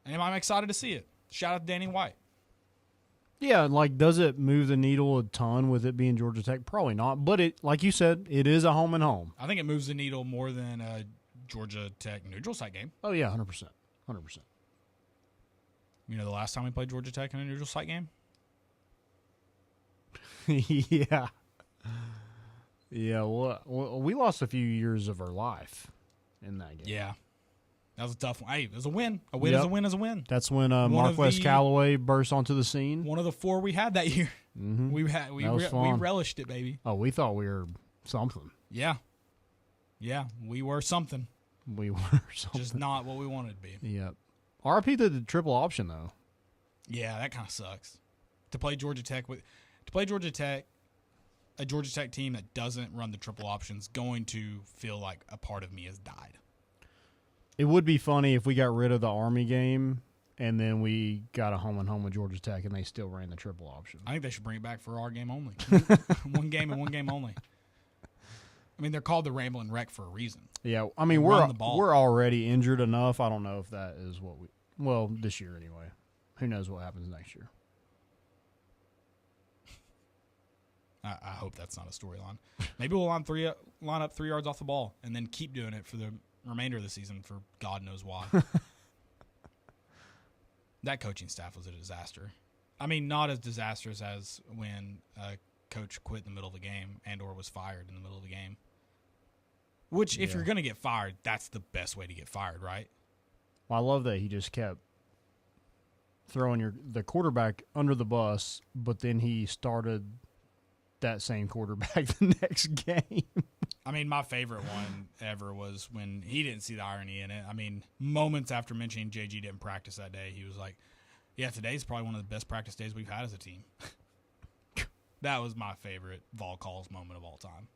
and I'm excited to see it. Shout out to Danny White. Yeah, like does it move the needle a ton with it being Georgia Tech? Probably not, but it, like you said, it is a home and home. I think it moves the needle more than a Georgia Tech neutral site game. Oh yeah, 100%. You know the last time we played Georgia Tech in a neutral site game? Yeah. Yeah, well, we lost a few years of our life in that game. Yeah. That was a tough one. Hey, it was a win. A win is a win is a win. That's when Marquez Callaway burst onto the scene. One of the 4 we had that year. Mm-hmm. We relished it, baby. Oh, we thought we were something. Yeah. Yeah, we were something. We were something. Just not what we wanted to be. Yep. RP did the triple option, though. Yeah, that kind of sucks. To play Georgia Tech, a Georgia Tech team that doesn't run the triple option's going to feel like a part of me has died. It would be funny if we got rid of the Army game and then we got a home and home with Georgia Tech and they still ran the triple option. I think they should bring it back for our game only. One game and one game only. I mean, they're called the Ramblin' Wreck for a reason. Yeah, I mean, we're already injured enough. I don't know if that is what this year anyway. Who knows what happens next year. I hope that's not a storyline. Maybe we'll line up 3 yards off the ball and then keep doing it for the remainder of the season for God knows why. That coaching staff was a disaster. I mean, not as disastrous as when a coach quit in the middle of the game and or was fired in the middle of the game. Which, if you're going to get fired, that's the best way to get fired, right? Well, I love that he just kept throwing the quarterback under the bus, but then he started that same quarterback the next game. I mean, my favorite one ever was when he didn't see the irony in it. I mean, moments after mentioning JG didn't practice that day, he was like, yeah, today's probably one of the best practice days we've had as a team. That was my favorite Vol Calls moment of all time.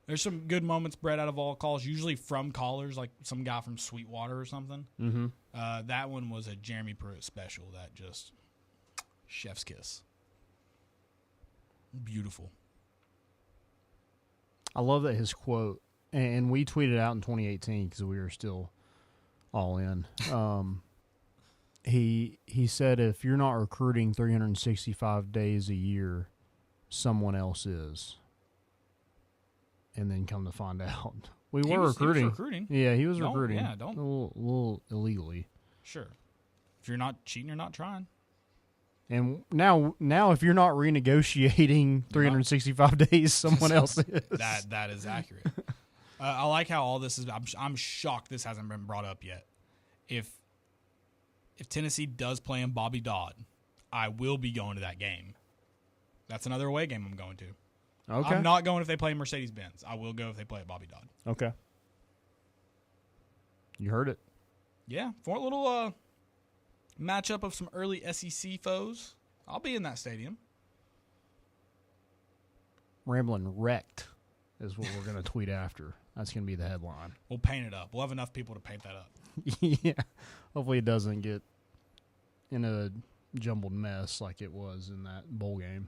There's some good moments bred out of Vol Calls, usually from callers, like some guy from Sweetwater or something. Mm-hmm. That one was a Jeremy Pruitt special that just chef's kiss. Beautiful. I love that his quote, and we tweeted out in 2018 because we were still all in. He said, if you're not recruiting 365 days a year, someone else is. And then come to find out, we were recruiting. He was recruiting. Yeah, he was recruiting. Yeah, a little illegally. Sure. If you're not cheating, you're not trying. And now, if you're not renegotiating 365 days, someone else is. That is accurate. I like how all this is. I'm shocked this hasn't been brought up yet. If Tennessee does play in Bobby Dodd, I will be going to that game. That's another away game I'm going to. Okay. I'm not going if they play Mercedes-Benz. I will go if they play at Bobby Dodd. Okay. You heard it. Yeah, for a little matchup of some early SEC foes. I'll be in that stadium. Ramblin' wrecked is what we're going to tweet after. That's going to be the headline. We'll paint it up. We'll have enough people to paint that up. Yeah. Hopefully it doesn't get in a jumbled mess like it was in that bowl game.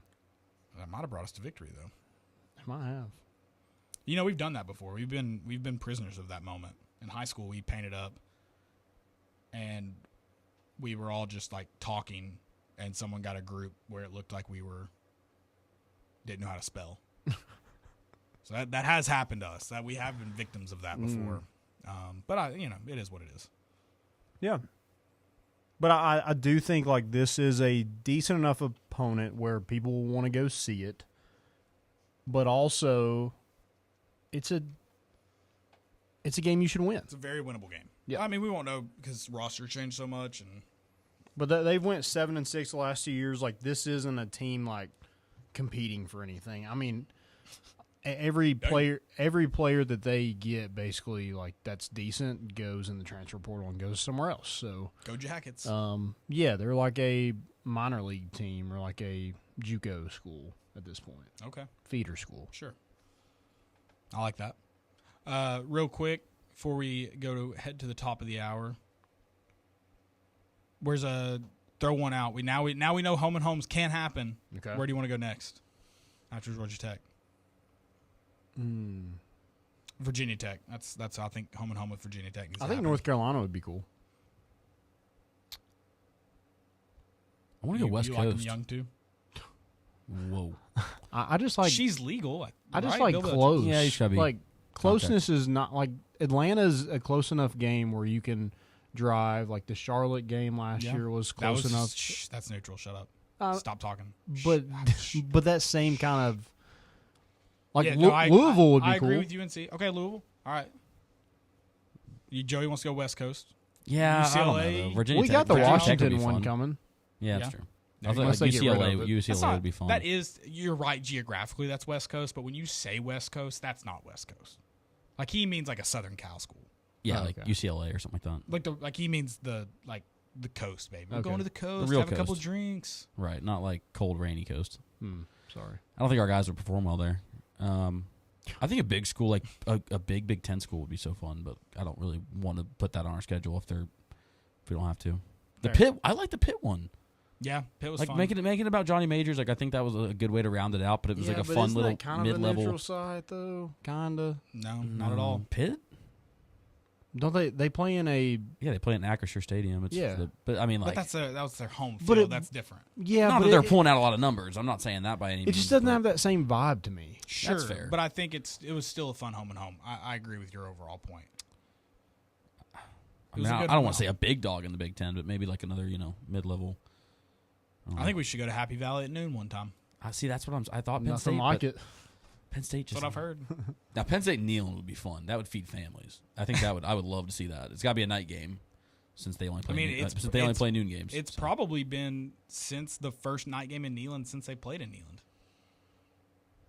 That might have brought us to victory, though. It might have. You know, we've done that before. We've been prisoners of that moment. In high school, we painted up, and we were all just like talking, and someone got a group where it looked like we didn't know how to spell. So that has happened to us. That we have been victims of that before. But it is what it is. Yeah. But I do think like this is a decent enough opponent where people will want to go see it. But also, it's a game you should win. It's a very winnable game. Yeah. I mean, we won't know because roster changed so much, but they've went 7-6 the last 2 years. Like this isn't a team like competing for anything. I mean, every player that they get basically like that's decent goes in the transfer portal and goes somewhere else. So go Jackets. Yeah, they're like a minor league team or like a JUCO school at this point. Okay. Feeder school. Sure. I like that. Real quick before we head to the top of the hour. Where's throw one out? We now know home and homes can happen. Okay. Where do you want to go next? After Georgia Tech. Virginia Tech. That's I think home and home with Virginia Tech. I think North Carolina would be cool. I want to go West Coast. Like them young too? Whoa. I just like she's legal. I just like close. Yeah, you should be. Like closeness is not like Atlanta's a close enough game where you can drive. Like the Charlotte game last year was close enough. That's neutral. Shut up. Stop talking. But that same kind of like yeah, Louisville would be cool. I agree with UNC. Okay, Louisville. All right. Joey wants to go West Coast. Yeah, UCLA. I don't know, Virginia we Tech. got the Virginia Washington Tech one coming. Yeah, that's true. I thought Unless like they get rid of it. UCLA would be fun. That is, you're right geographically, that's West Coast, but when you say West Coast, that's not West Coast. Like, he means like a Southern Cal school. Yeah, like UCLA or something like that. Like he means the coast, baby. We're going to the coast, The real have a couple coast. drinks. Right, not like cold, rainy coast. Sorry. I don't think our guys would perform well there. I think a big school, like a big Big Ten school would be so fun, but I don't really want to put that on our schedule if we don't have to. The Pitt, I like the Pitt one. Yeah, Pitt was like fun. making it about Johnny Majors. Like I think that was a good way to round it out, but it was like a fun little kind of a mid-level neutral site though. Kinda. No, not at all. Pitt. Don't they play in a? Yeah, they play in Acrisure Stadium. It's but I mean, like, But that was their home But field. That's different. Yeah, not but that they're pulling out a lot of numbers. I'm not saying that by any means. It just doesn't have that same vibe to me. Sure, That's fair. but I think it was still a fun home and home. I agree with your overall point. I mean, I don't want to say a big dog in the Big Ten, but maybe like another, mid-level. I think we should go to Happy Valley at noon one time. I see. That's what I thought. Penn Nothing State, like it. Penn State. That's what I've heard. Now Penn State and Neyland would be fun. That would feed families. I think I would love to see that. It's got to be a night game, since they only play. Since they only play noon games. It's probably been since the first night game in Neyland since they played in Neyland.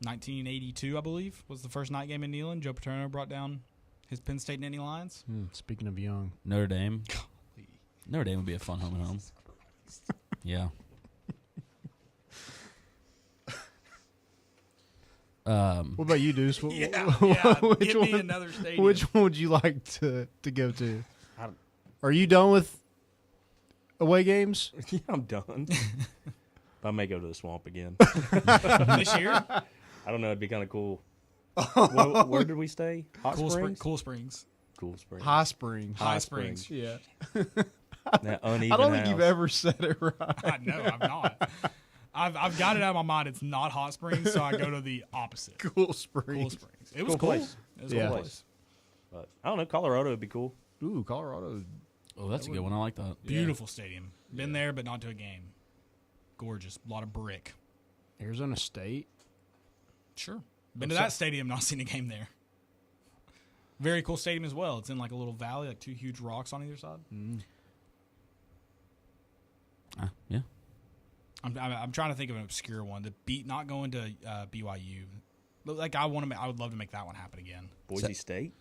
1982, I believe, was the first night game in Neyland. Joe Paterno brought down his Penn State Nittany Lions. Speaking of young, Notre Dame. Notre Dame would be a fun home and home. Yeah. What about you, Deuce? Give which me one, another stadium. Which one would you like to go to? Are you done with away games? Yeah, I'm done. I may go to the Swamp again. This year? I don't know. It'd be kind of cool. Where did we stay? Cool Springs? Cool Springs. Cool Springs. High Springs. High Springs. Yeah. That uneven I don't think house. you've ever said it right. I know, I'm not. I've got it out of my mind. It's not Hot Springs, so I go to the opposite. Cool Springs. Cool Springs. It was Cool cool. place. It was Yeah. a cool place. But I don't know. Colorado would be cool. Ooh, Colorado. Oh, that's a good one. I like that. Beautiful stadium. Been there, but not to a game. Gorgeous. A lot of brick. Arizona State. Sure. Been to that stadium, not seen a game there. Very cool stadium as well. It's in like a little valley, like two huge rocks on either side. Yeah. I'm trying to think of an obscure one. Not going to BYU. Like I would love to make that one happen again. Boise State.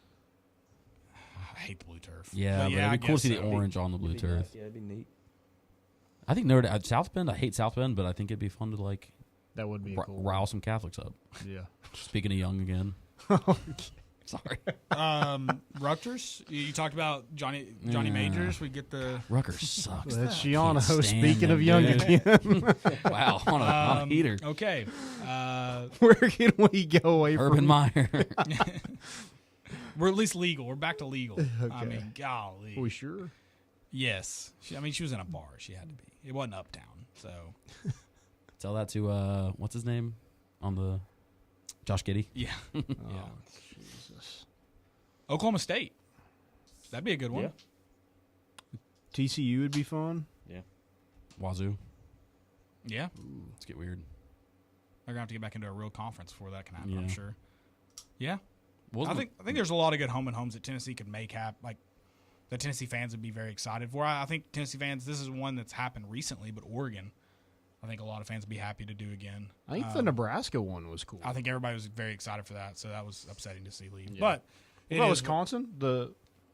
I hate the blue turf. Yeah, But but I it'd be cool to see guess the so. orange on the blue turf. Yeah, it'd be neat. I think South Bend. I hate South Bend, but I think it'd be fun to like That would be cool. rile some Catholics up. Yeah. Speaking of young again. Sorry. Rutgers. You talked about Johnny Majors. We get the Rutgers sucks. That's Can't Shiano. stand Speaking them, of young dude. again. Wow, on a heater. Okay. Where can we go away Urban from Meyer. We're at least legal. We're back to legal. I Okay. mean, golly. Are we sure? Yes. She was in a bar. She had to be. It wasn't uptown. So Tell that to what's his name on the Josh Giddey. yeah. Oh, Yeah. Jesus. Oklahoma State. That'd be a good one. Yeah. TCU would be fun. Yeah. Wazoo. Yeah. Let's get weird. They're gonna have to get back into a real conference before that can happen. Yeah. I'm sure. Yeah. What I was think there's a lot of good home and homes that Tennessee could make happen. Like that Tennessee fans would be very excited for. I think Tennessee fans. This is one that's happened recently, but Oregon, I think a lot of fans would be happy to do again. I think the Nebraska one was cool. I think everybody was very excited for that, so that was upsetting to see leave. Yeah. But What about Wisconsin?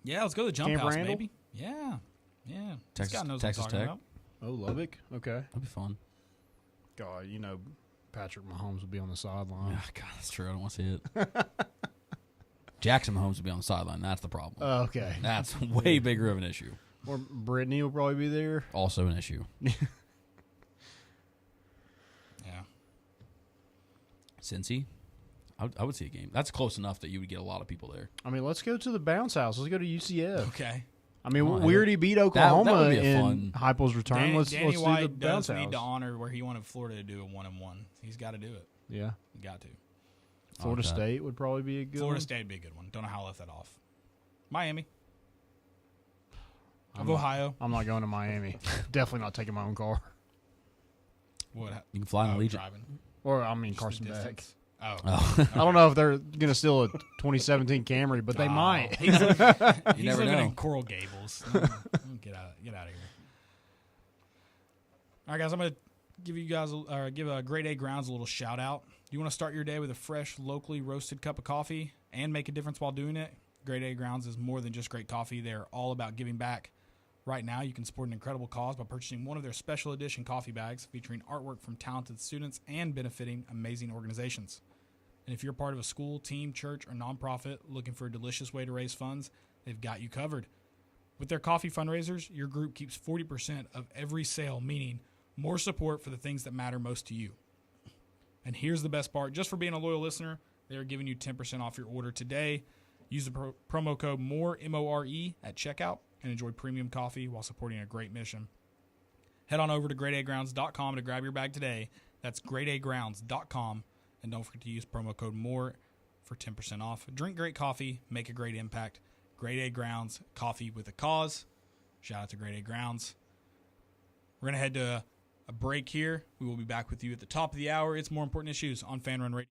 Yeah, let's go to the Jump Camp House, Randall? baby. Yeah. Yeah. This Texas- guy knows Texas what I'm talking Tech? about. Oh, Lubbock. Okay. That'd be fun. God, Patrick Mahomes would be on the sideline. Oh, God, that's true. I don't want to see it. Jackson Mahomes would be on the sideline. That's the problem. Okay. That's way bigger of an issue. Or Brittany will probably be there. Also an issue. Yeah. Cincy, I would see a game. That's close enough that you would get a lot of people there. I mean, let's go to the bounce house. Let's go to UCF. Okay. I mean, Oh, we already beat Oklahoma would be a in fun- Heupel's return. Let's Danny do the White bounce does need to house. honor where he wanted Florida to do a 1-1. He's got to do it. Yeah. You got to. Florida that. State would probably be a good Florida one. State would be a good one. Don't know how I left that off. Miami. I'm Of not- Ohio. I'm not going to Miami. Definitely not taking my own car. What? You can fly in Oh, Allegiant. driving. Or, I mean, Just Carson the Beck. distance. Oh. I don't know if they're going to steal a 2017 Camry, but they might. He's You never living know. in Coral Gables. Get out of here. All right, guys, I'm going to give you guys give a Grade A Grounds a little shout out. Do you want to start your day with a fresh, locally roasted cup of coffee and make a difference while doing it? Grade A Grounds is more than just great coffee. They're all about giving back. Right now, you can support an incredible cause by purchasing one of their special edition coffee bags featuring artwork from talented students and benefiting amazing organizations. And if you're part of a school, team, church, or nonprofit looking for a delicious way to raise funds, they've got you covered. With their coffee fundraisers, your group keeps 40% of every sale, meaning more support for the things that matter most to you. And here's the best part. Just for being a loyal listener, they are giving you 10% off your order today. Use the promo code MORE, M-O-R-E, at checkout and enjoy premium coffee while supporting a great mission. Head on over to gradeagrounds.com to grab your bag today. That's gradeagrounds.com. And don't forget to use promo code MORE for 10% off. Drink great coffee, make a great impact. Grade A Grounds, coffee with a cause. Shout out to Grade A Grounds. We're going to head to a break here. We will be back with you at the top of the hour. It's More Important Issues on Fan Run Radio.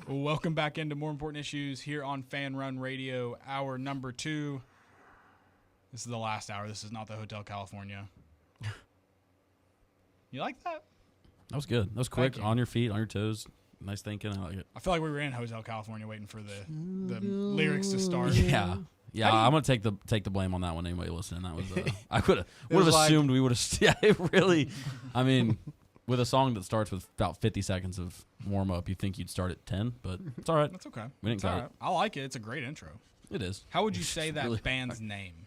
Welcome back into More Important Issues here on Fan Run Radio, hour number 2. This is the last hour. This is not the Hotel California. You like that? That was good. That was quick, on your feet, on your toes. Nice thinking. I like it. I feel like we were in Hotel California waiting for the lyrics to start. Yeah. Yeah, I'm gonna take the blame on that one. Anybody listening, that was I would have assumed we would have. Yeah, it really. I mean, with a song that starts with about 50 seconds of warm up, you think you'd start at 10, but it's all right. That's okay. We didn't cut it. I like it. It's a great intro. It is. How would you say that really band's name?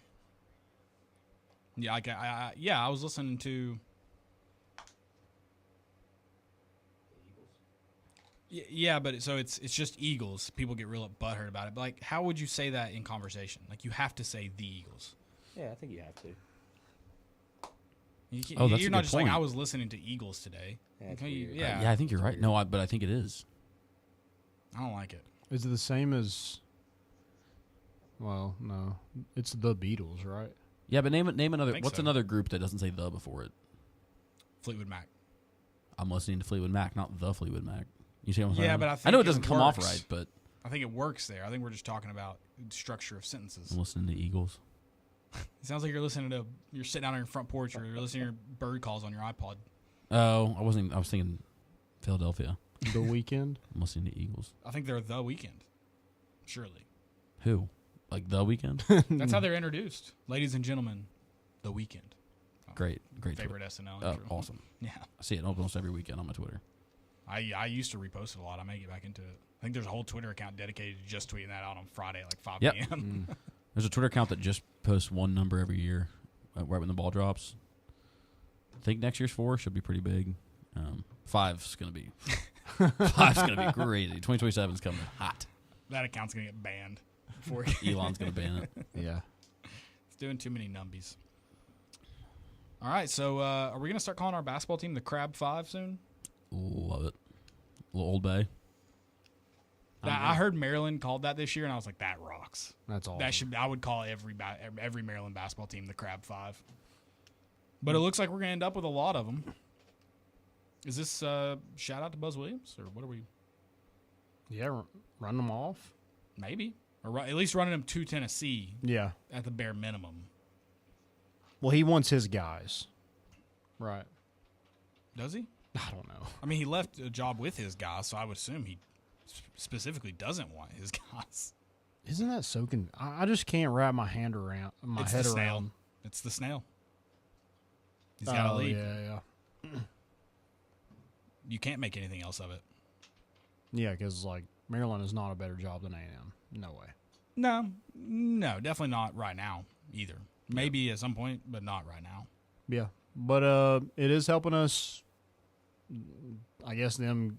Yeah, I was listening to. Yeah, but it's just Eagles. People get real butthurt about it. But like, how would you say that in conversation? Like, you have to say the Eagles. Yeah, I think you have to. You're not just point. Like, I was listening to Eagles today. Yeah, yeah, I think you're right. No, but I think it is. I don't like it. Is it the same as? Well, no, it's the Beatles, right? Yeah, but name another. What's another group that doesn't say the before it? Fleetwood Mac. I'm listening to Fleetwood Mac, not the Fleetwood Mac. You see what I'm saying? Yeah, but I know it doesn't come off right, but I think it works there. I think we're just talking about the structure of sentences. I'm listening to Eagles. It sounds like you're sitting out on your front porch, or you're listening to your bird calls on your iPod. Oh, I wasn't. I was thinking Philadelphia. The Weeknd. I'm listening to Eagles. I think they're The Weeknd. Surely. Who? Like The Weeknd? That's how they're introduced, ladies and gentlemen. The Weeknd. Great favorite SNL intro. Awesome. Yeah, I see it almost every weekend on my Twitter. I used to repost it a lot. I may get back into it. I think there's a whole Twitter account dedicated to just tweeting that out on Friday at like 5 p.m. There's a Twitter account that just posts one number every year, right when the ball drops. I think next year's 4 should be pretty big. 5's gonna be crazy. 2027 is coming hot. That account's gonna get banned before Elon's gonna ban it. Yeah, it's doing too many numbies. All right, so are we gonna start calling our basketball team the Crab 5 soon? Love it. Little Old Bay. I heard Maryland called that this year, and I was like, "That rocks." That's awesome. I would call every Maryland basketball team the Crab 5. But it looks like we're gonna end up with a lot of them. Is this shout out to Buzz Williams, or what are we? Yeah, run them off. Maybe, or at least running them to Tennessee. Yeah, at the bare minimum. Well, he wants his guys, right? Does he? I don't know. I mean, he left a job with his guys, so I would assume he specifically doesn't want his guys. Isn't that so? I just can't wrap my head around. It's the snail. He's got to leave. Yeah. You can't make anything else of it. Yeah, because like Maryland is not a better job than A&M. No way. No, definitely not right now either. Maybe at some point, but not right now. Yeah, but it is helping us. I guess them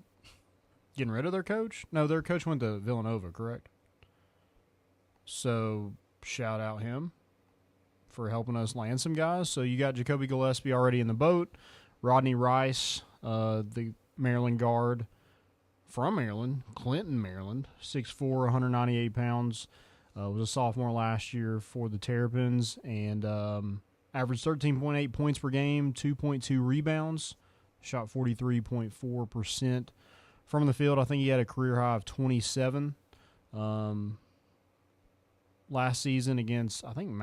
getting rid of their coach. No, their coach went to Villanova, correct? So shout out him for helping us land some guys. So you got Jacoby Gillespie already in the boat. Rodney Rice, the Maryland guard from Maryland, Clinton, Maryland, 6'4", 198 pounds. Was a sophomore last year for the Terrapins and averaged 13.8 points per game, 2.2 rebounds, shot 43.4% from the field. I think he had a career high of 27 last season against, I think,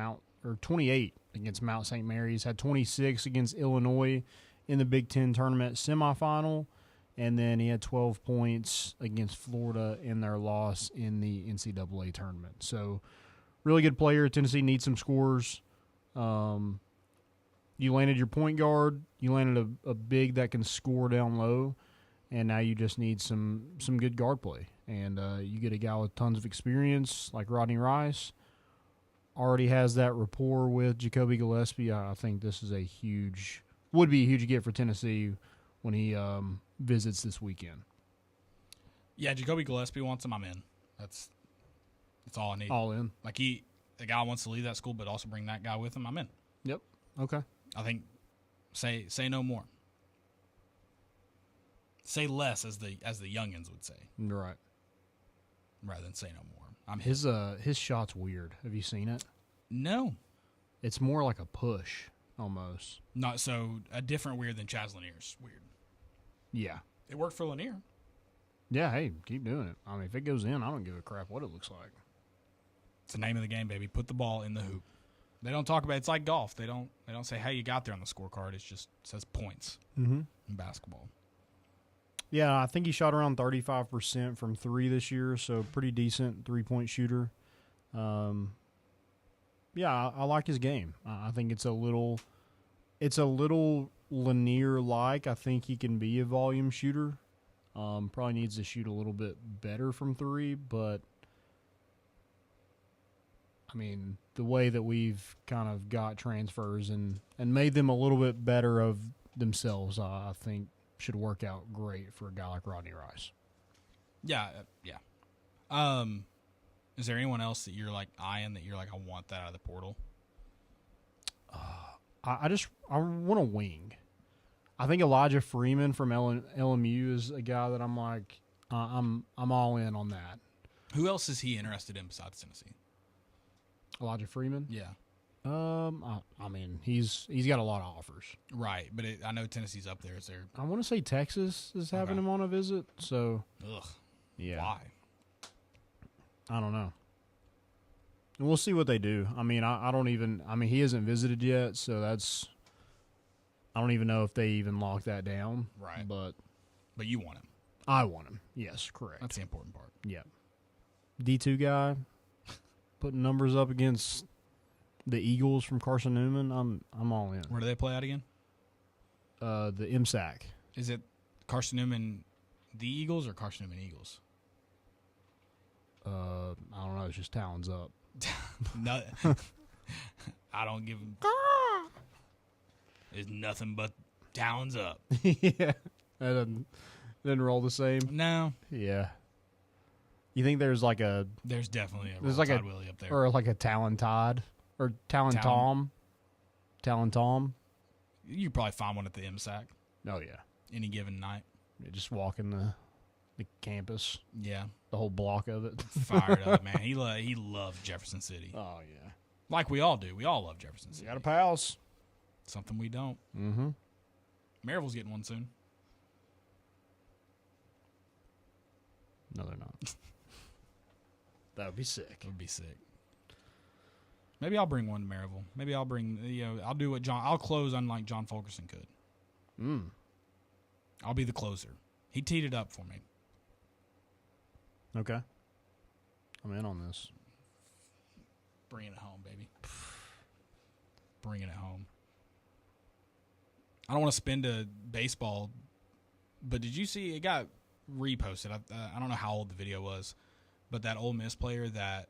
28 against Mount St. Mary's, had 26 against Illinois in the Big Ten tournament semifinal, and then he had 12 points against Florida in their loss in the NCAA tournament. So, really good player. Tennessee needs some scores. You landed your point guard. You landed a big that can score down low, and now you just need some good guard play. And you get a guy with tons of experience like Rodney Rice. Already has that rapport with Jacoby Gillespie. I think this is would be a huge get for Tennessee when he visits this weekend. Yeah, Jacoby Gillespie wants him. I'm in. That's all I need. All in. Like the guy wants to leave that school, but also bring that guy with him. I'm in. Yep. Okay. I think say no more. Say less, as the youngins would say. Right. Rather than say no more. His shot's weird. Have you seen it? No. It's more like a push almost. Not so a different weird than Chaz Lanier's weird. Yeah. It worked for Lanier. Yeah, hey, keep doing it. I mean, if it goes in, I don't give a crap what it looks like. It's the name of the game, baby. Put the ball in the hoop. They don't talk about it's like golf. They don't say how you got there on the scorecard. It just says points Mm-hmm. in basketball. Yeah, I think he shot around 35% from 3 this year, so pretty decent 3-point shooter. Yeah, I like his game. I think it's a little Lanier-like. I think he can be a volume shooter. Probably needs to shoot a little bit better from 3, but I mean, the way that we've kind of got transfers and made them a little bit better of themselves, I think should work out great for a guy like Rodney Rice. Yeah. Is there anyone else that you're like eyeing that you're like, I want that out of the portal? I want a wing. I think Elijah Freeman from LMU is a guy that I'm like, I'm all in on that. Who else is he interested in besides Tennessee? Elijah Freeman? Yeah. I mean, he's got a lot of offers. Right, but I know Tennessee's up there. Is there? I want to say Texas is having him on a visit. So, yeah. Why? I don't know. And we'll see what they do. I mean, I don't even. I mean, he hasn't visited yet, so that's. I don't even know if they even lock that down. Right. But you want him. I want him. Yes, correct. That's the important part. Yeah. D2 guy, putting numbers up against the Eagles from Carson Newman. I'm all in. Where do they play at again? The MSAC. Is it Carson Newman, the Eagles, or Carson Newman Eagles? I don't know. It's just Talons up. No, I don't give him. There's nothing but Talons up. Yeah, that doesn't roll the same. No. Yeah. You think there's like a? There's definitely a there's like a Willie up there, or like a Talon Todd, or Talon Tom. Talon Tom. You probably find one at the MSAC. Oh yeah. Any given night. Yeah, just walking the campus. Yeah. The whole block of it. Fired up, man. He loves Jefferson City. Oh yeah. Like we all do. We all love Jefferson City. You got a pals. Something we don't. Mm-hmm. Maryville's getting one soon. No, they're not. That would be sick. It would be sick. Maybe I'll bring one to Maryville. Maybe I'll bring, I'll do what I'll close unlike John Fulkerson could. I'll be the closer. He teed it up for me. Okay. I'm in on this. Bringing it home, baby. Bringing it home. I don't want to spin to baseball, but did you see it got reposted? I don't know how old the video was, but that Ole Miss player that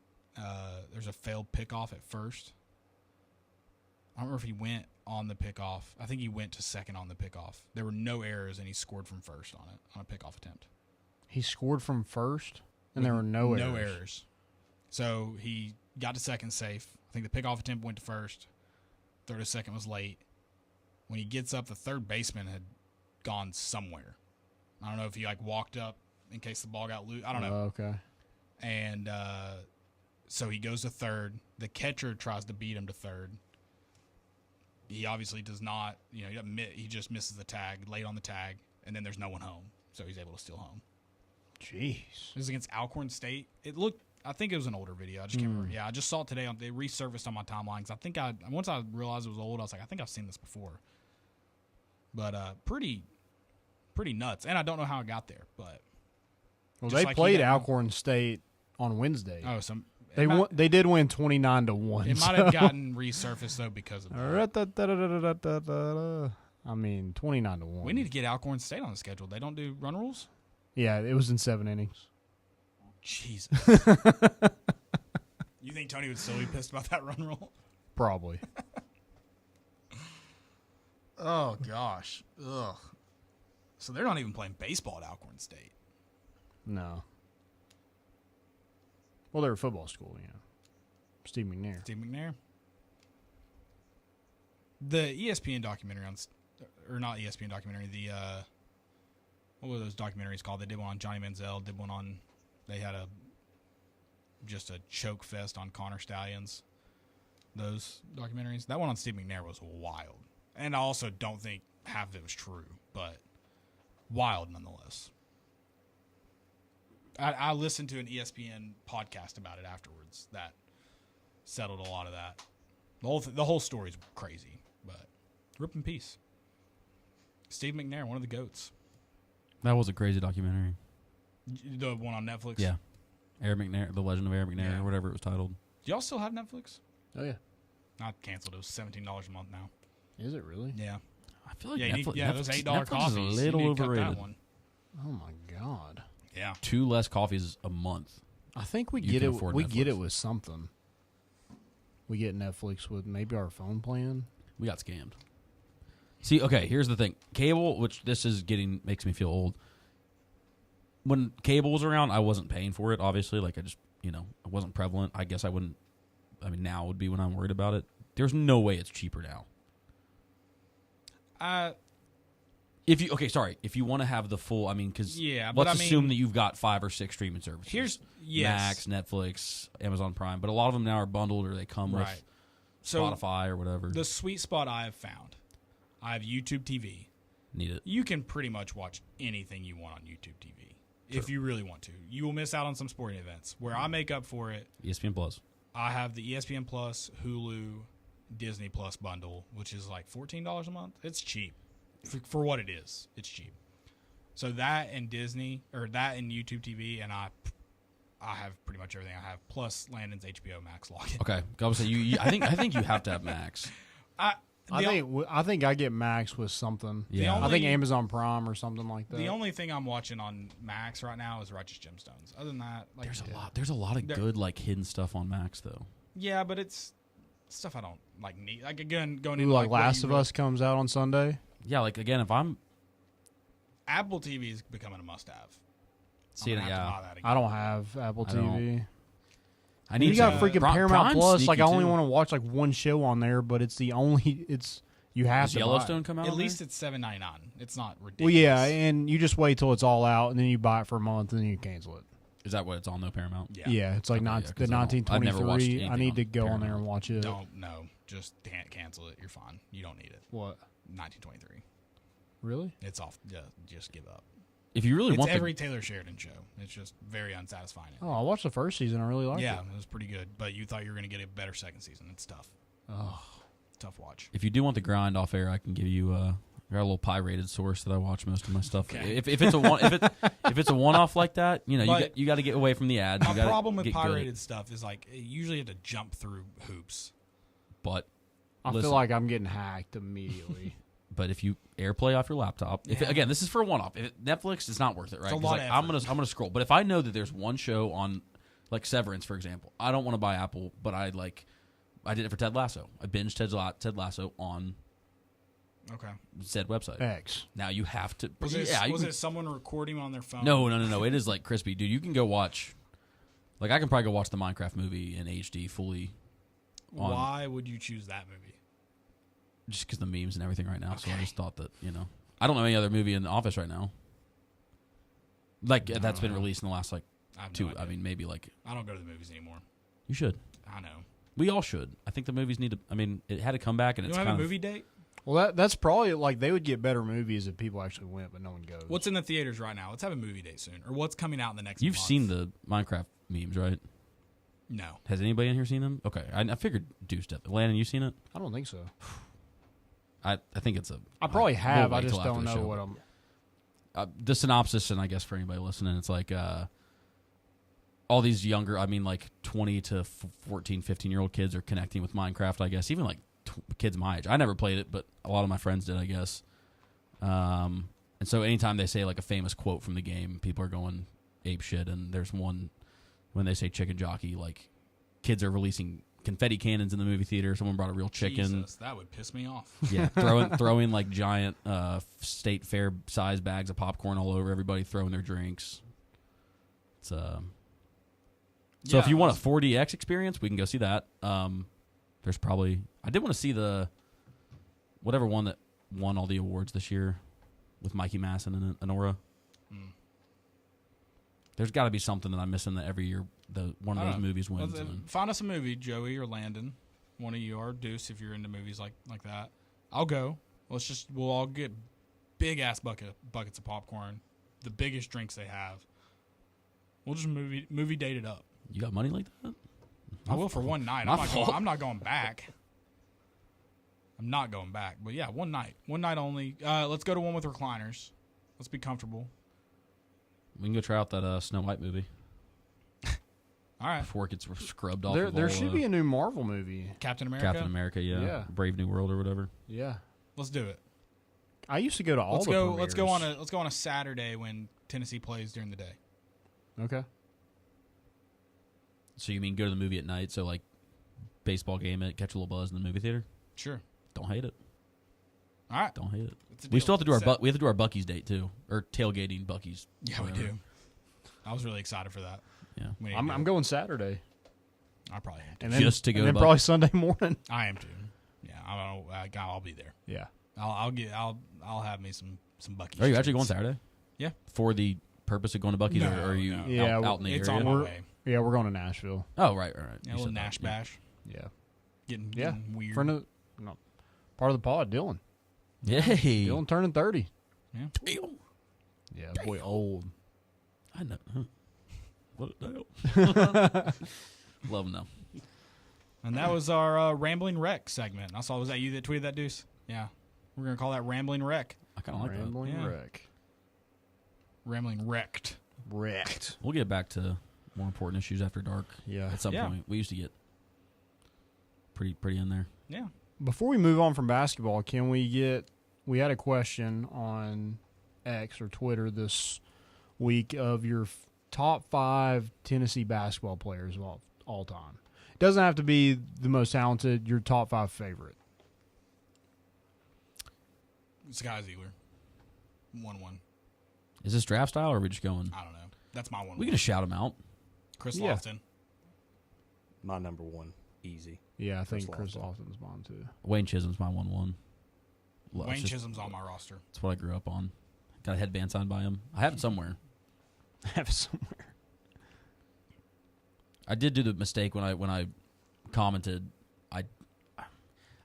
there's a failed pickoff at first. I don't remember if he went on the pickoff. I think he went to second on the pickoff. There were no errors, and he scored from first on it on a pickoff attempt. He scored from first, and there were no errors. No errors. So he got to second safe. I think the pickoff attempt went to first. Third to second was late. When he gets up, the third baseman had gone somewhere. I don't know if he walked up in case the ball got loose. I don't know. Okay. And so he goes to third. The catcher tries to beat him to third. He obviously does not. He just misses the tag, late on the tag, and then there's no one home, so he's able to steal home. Jeez. It was against Alcorn State. It looked. I think it was an older video. I just can't remember. Yeah, I just saw it today. They resurfaced on my timeline because once I realized it was old, I was like, I think I've seen this before. But pretty nuts, and I don't know how it got there. But they played Alcorn State on Wednesday. Oh, they did win 29-1. It might have gotten resurfaced though because of that. I mean, 29-1. We need to get Alcorn State on the schedule. They don't do run rules. Yeah, it was in 7 innings. Jesus. You think Tony would still be pissed about that run rule? Probably. Oh, gosh. Ugh. So they're not even playing baseball at Alcorn State. No. Well, they're a football school, Steve McNair. The ESPN documentary or not ESPN documentary, what were those documentaries called? They did one on Johnny Manziel, they had just a choke fest on Connor Stallions. Those documentaries. That one on Steve McNair was wild. And I also don't think half of it was true, but wild nonetheless. I listened to an ESPN podcast about it afterwards that settled a lot of that. The whole story's crazy, but rip in peace. Steve McNair, one of the GOATs. That was a crazy documentary. The one on Netflix? Yeah. Aaron McNair, The Legend of Aaron McNair, Yeah. or whatever it was titled. Do y'all still have Netflix? Oh, yeah. Not canceled. It was $17 a month now. Is it really? Yeah. I feel like Netflix, those $8 Netflix coffees. is a little you need to cut overrated. that one. Oh, my God. Yeah. 2 less coffees a month. I think we You get can it. afford We get Netflix. it with something. We get Netflix with maybe our phone plan. We got scammed. See, okay, here's the thing. Cable, which makes me feel old. When cable was around, I wasn't paying for it, obviously. Like, it wasn't prevalent. I guess I wouldn't. I mean, now would be when I'm worried about it. There's no way it's cheaper now. If you want to have the full, because let's assume that you've got 5 or 6 streaming services. Max, Netflix, Amazon Prime, but a lot of them now are bundled or they come with Spotify or whatever. The sweet spot I have found, I have YouTube TV. Need it. You can pretty much watch anything you want on YouTube TV if you really want to. You will miss out on some sporting events. Where I make up for it, ESPN Plus. I have the ESPN Plus, Hulu, Disney Plus bundle, which is like $14 a month. It's cheap. For what it is, it's cheap. So that and Disney, or that and YouTube TV, and I have pretty much everything I have, plus Landon's HBO Max login. Okay, I would say I think you have to have Max. I think I get Max with something. Yeah, I think Amazon Prime or something like that. The only thing I'm watching on Max right now is Righteous Gemstones. Other than that, like, there's a lot of good like hidden stuff on Max though. Yeah, but it's stuff I don't like need. Like again, going in like Last of Us comes out on Sunday. Yeah, like again, if I'm Apple TV is becoming a must-have. I don't have Apple TV. I need. You got freaking Paramount Plus. Like I only too. want to watch like one show on there, but it's the only. You have Does to Yellowstone buy. come out? At on least there? it's $7.99. It's not ridiculous. Well, yeah, and you just wait till it's all out, and then you buy it for a month, and then you cancel it. Is that what it's on though? Paramount. Yeah, it's like the 1923. I need to go on there and watch it. Just cancel it. You're fine. You don't need it. What? 1923. Really? It's off. Just give up. If you really want every Taylor Sheridan show. It's just very unsatisfying. Oh, I watched the first season. I really liked it. Yeah, it was pretty good. But you thought you were going to get a better second season. It's tough. Oh, tough watch. If you do want the grind off air, I can give you I got a little pirated source that I watch most of my stuff. Okay. If it's a if it's a one off like that, you got to get away from the ads. My problem with pirated stuff is like you usually have to jump through hoops. But I feel like I'm getting hacked immediately. But if you AirPlay off your laptop, again, this is for a one-off. Netflix is not worth it, right? It's a lot of effort. I'm gonna scroll. But if I know that there's one show on, like Severance, for example, I don't want to buy Apple, but I did it for Ted Lasso. I binged Ted Lasso on said website. X. Now you have to. Was it someone recording on their phone? No. It is like crispy, dude. You can go watch. Like I can probably go watch the Minecraft movie in HD fully. Why would you choose that movie? Just because the memes and everything right now. Okay. So I just thought that, I don't know any other movie in the office right now. Like, that's been released in the last, maybe like... I don't go to the movies anymore. You should. I know. We all should. I think the movies need to... it had to come back and you it's don't have a movie date? Well, that's probably, like, they would get better movies if people actually went, but no one goes. What's in the theaters right now? Let's have a movie date soon. Or what's coming out in the next You've month? seen the Minecraft memes, right? No. Has anybody in here seen them? Okay. I figured Deuce did. Landon, you seen it? I don't think so. I think it's a... I probably have. We'll I just don't know what I'm... the synopsis, and I guess for anybody listening, it's like all these younger, 20 to 14, 15-year-old kids are connecting with Minecraft, I guess. Even like kids my age. I never played it, but a lot of my friends did, I guess. And so anytime they say like a famous quote from the game, people are going ape shit. And there's one when they say chicken jockey, like kids are releasing confetti cannons in the movie theater. Someone brought a real chicken. Jesus, that would piss me off. Yeah, throwing like giant state fair size bags of popcorn all over everybody, throwing their drinks. It's So if you want a 4DX experience, we can go see that. There's probably... I did want to see the... whatever one that won all the awards this year with Mikey Masson and Honora. There's got to be something that I'm missing that every year one of those movies wins. Find us a movie, Joey or Landon. One of you, or Deuce, if you're into movies like that. I'll go. We'll all get big-ass buckets of popcorn, the biggest drinks they have. We'll just movie date it up. You got money like that? I will for one night. I'm not going back. I'm not going back. But yeah, one night only. Let's go to one with recliners. Let's be comfortable. We can go try out that Snow White movie. All right. Before it gets scrubbed off. There should be a new Marvel movie. Captain America. Captain America, yeah. Brave New World or whatever. Yeah. Let's do it. I used to go to all the premieres. Let's go on a Saturday when Tennessee plays during the day. Okay. So you mean go to the movie at night? So like baseball game, catch a little buzz in the movie theater. Sure. Don't hate it. All right. Don't hate it. We still have to do we have to do our Buc-ee's date too, or tailgating Buc-ee's. Yeah, we do. I was really excited for that. Yeah. I'm going Saturday. I probably have to. And then, just to go. And then probably Sunday morning. I am too. Yeah, I'll be there. Yeah. I'll have me some Buc-ee's. Are you actually going Saturday? Yeah. For the purpose of going to Buc-ee's, or are you out in the it's area? on my way. Yeah, we're going to Nashville. Oh, right. Yeah, a little Nash bash. Yeah. Getting weird. Part of the pod, Dylan. Yay. Dylan turning 30. Yeah. Damn. Yeah, boy, old. I know. Huh. What a Love him though. And that was our Rambling Wreck segment. I saw, was that you that tweeted that, Deuce? Yeah. We're going to call that Rambling Wreck. I kind of like Rambling that. Wreck. Rambling Wrecked. Wrecked. We'll get back to more important issues after dark. Yeah. At some point. We used to get pretty in there. Yeah. Before we move on from basketball, we had a question on X or Twitter this week of your top 5 Tennessee basketball players of all time. It doesn't have to be the most talented, your top 5 favorite. Sky Ziegler. 1-1. Is this draft style, or are we just going? I don't know. That's my 1-1. We can just shout them out. Chris Lofton. My number 1. Easy. Yeah, I think Chris Lofton's mine too. Wayne Chisholm's my 1-1. Wayne Chisholm's on my roster. That's what I grew up on. Got a headband signed by him. I have it somewhere. I did do the mistake when I commented. I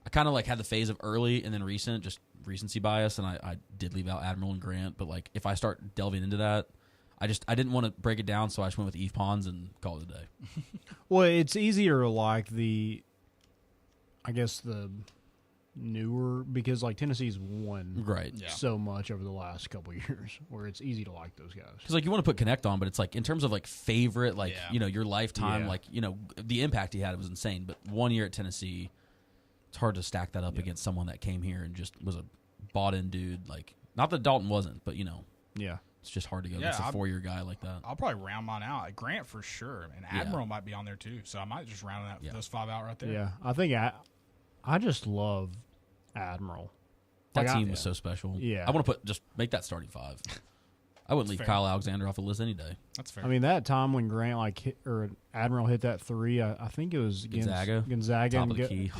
kind of like had the phase of early and then recent, just recency bias, and I did leave out Admiral and Grant. But like if I start delving into that, I didn't want to break it down, so I just went with Eve Pons and called it a day. Well, it's easier like the newer, because like Tennessee's won so much over the last couple of years where it's easy to like those guys. Because like you want to put Connect on, but it's like in terms of like favorite, like your lifetime, like the impact he had was insane. But 1 year at Tennessee, it's hard to stack that up against someone that came here and just was a bought in dude. Like not that Dalton wasn't, but it's just hard to go against a 4-year guy like that. I'll probably round mine out. Grant for sure, and Admiral might be on there too. So I might just round those 5 out right there. Yeah, I think I just love Admiral. That team was so special. Yeah, I want to make that starting 5. I wouldn't leave Kyle Alexander off the list any day. That's fair. I mean, that time when Grant Admiral hit that 3, I think it was Gonzaga, top of the key.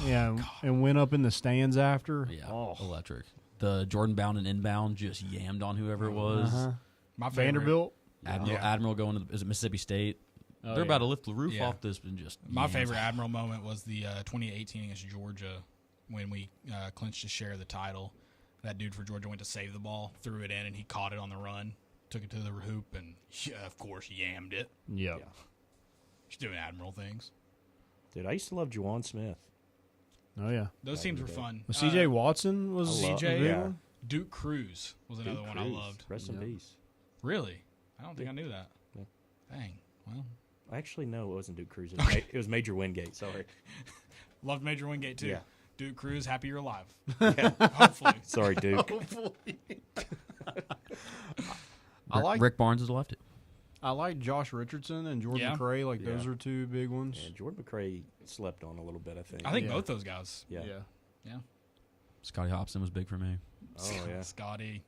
And went up in the stands after. Yeah, electric. The Jordan bound and inbound just yammed on whoever it was. My favorite, Vanderbilt, Admiral going to is it Mississippi State? They're about to lift the roof off this and just. My favorite Admiral moment was the 2018 against Georgia when we clinched to share the title. That dude for Georgia went to save the ball, threw it in, and he caught it on the run, took it to the hoop, and of course yammed it. Yep. Yeah, just doing Admiral things. Dude, I used to love Juwan Smith. Oh yeah, those teams were fun. C.J. Watson was C.J. Yeah. Duke Cruz was another one I loved. Rest in peace. Really? I don't think I knew that. Yeah. Dang. Well, actually, no, it wasn't Duke Cruz. It was Major Wingate. Sorry. Loved Major Wingate too. Yeah. Duke Cruz, happy you're alive. Yeah. Hopefully. Sorry, Duke. Hopefully. Rick Barnes is left it. I like Josh Richardson and Jordan McRae. Like those are 2 big ones. Yeah, Jordan McRae slept on a little bit, I think. I think both those guys. Yeah. Scotty Hobson was big for me. Oh yeah, Scotty.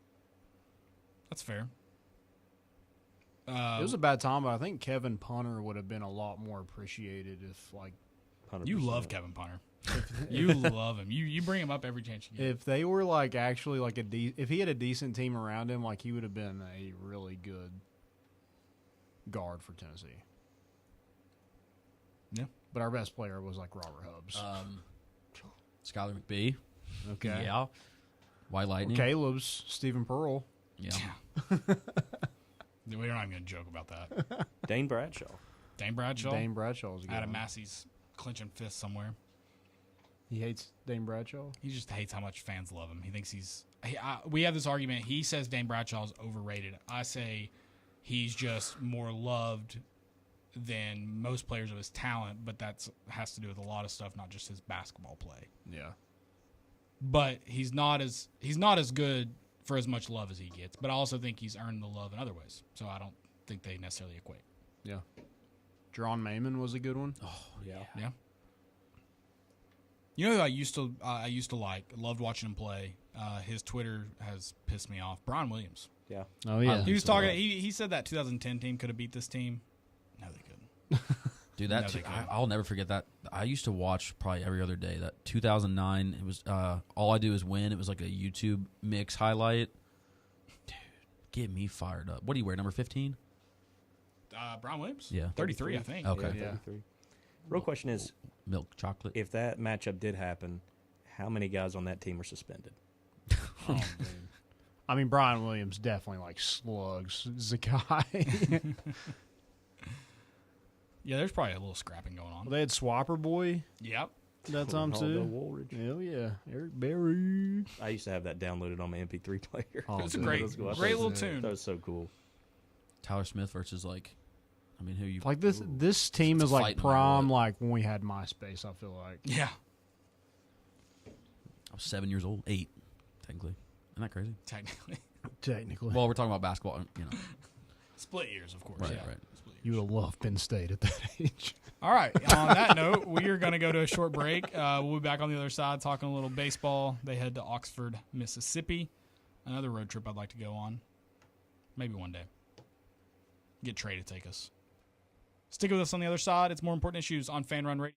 That's fair. It was a bad time, but I think Kevin Punter would have been a lot more appreciated if 100%. You love Kevin Punter. You love him. You bring him up every chance you get. If they were actually if he had a decent team around him, he would have been a really good guard for Tennessee. Yeah, but our best player was Robert Hubbs. Skylar McBee. Okay. Yeah. White Lightning. Caleb's Stephen Pearl. Yeah. We're not even going to joke about that. Dane Bradshaw. Dane Bradshaw. Dane Bradshaw was a good Adam one. Massey's clenching fist somewhere. He hates Dane Bradshaw? He just hates how much fans love him. He thinks we have this argument. He says Dane Bradshaw is overrated. I say he's just more loved than most players of his talent, but that has to do with a lot of stuff, not just his basketball play. Yeah. But he's not as good for as much love as he gets. But I also think he's earned the love in other ways. So I don't think they necessarily equate. Yeah. John Maiman was a good one. Oh, yeah. Yeah. You know who I used to like, loved watching him play. His Twitter has pissed me off. Brian Williams. Yeah. Oh yeah. He was talking. He said that 2010 team could have beat this team. No, they couldn't. Dude, that I'll never forget that. I used to watch probably every other day. That 2009. It was All I Do Is Win. It was like a YouTube mix highlight. Dude, get me fired up. What do you wear? Number 15? Brian Williams. Yeah. 33, I think. Okay. Yeah, 33. Real question is, milk chocolate. if that matchup did happen, how many guys on that team are suspended? Oh, man. I mean, Brian Williams definitely like slugs as a guy. Yeah, there's probably a little scrapping going on. Well, they had Swapper Boy Yep. that time Ronaldo too. Woolridge. Hell yeah, Eric Berry. I used to have that downloaded on my MP3 player. Oh, It's a dude. great Let's go. I thought little it was- tune. That was so cool. Tyler Smith versus who you Like this team It's is a like fight no matter prime, what. like when we had MySpace. I feel like. Yeah. I was 7 years old, 8, technically. Isn't that crazy? Technically. Technically, Well, we're talking about basketball, you know. Split years, of course. Right, yeah. right. Split years. you would have loved Penn State at that age. All right. On that note, we are going to go to a short break. We'll be back on the other side talking a little baseball. They head to Oxford, Mississippi. Another road trip I'd like to go on. Maybe one day. Get Trey to take us. Stick with us on the other side. It's More Important Issues on Fan Run Radio.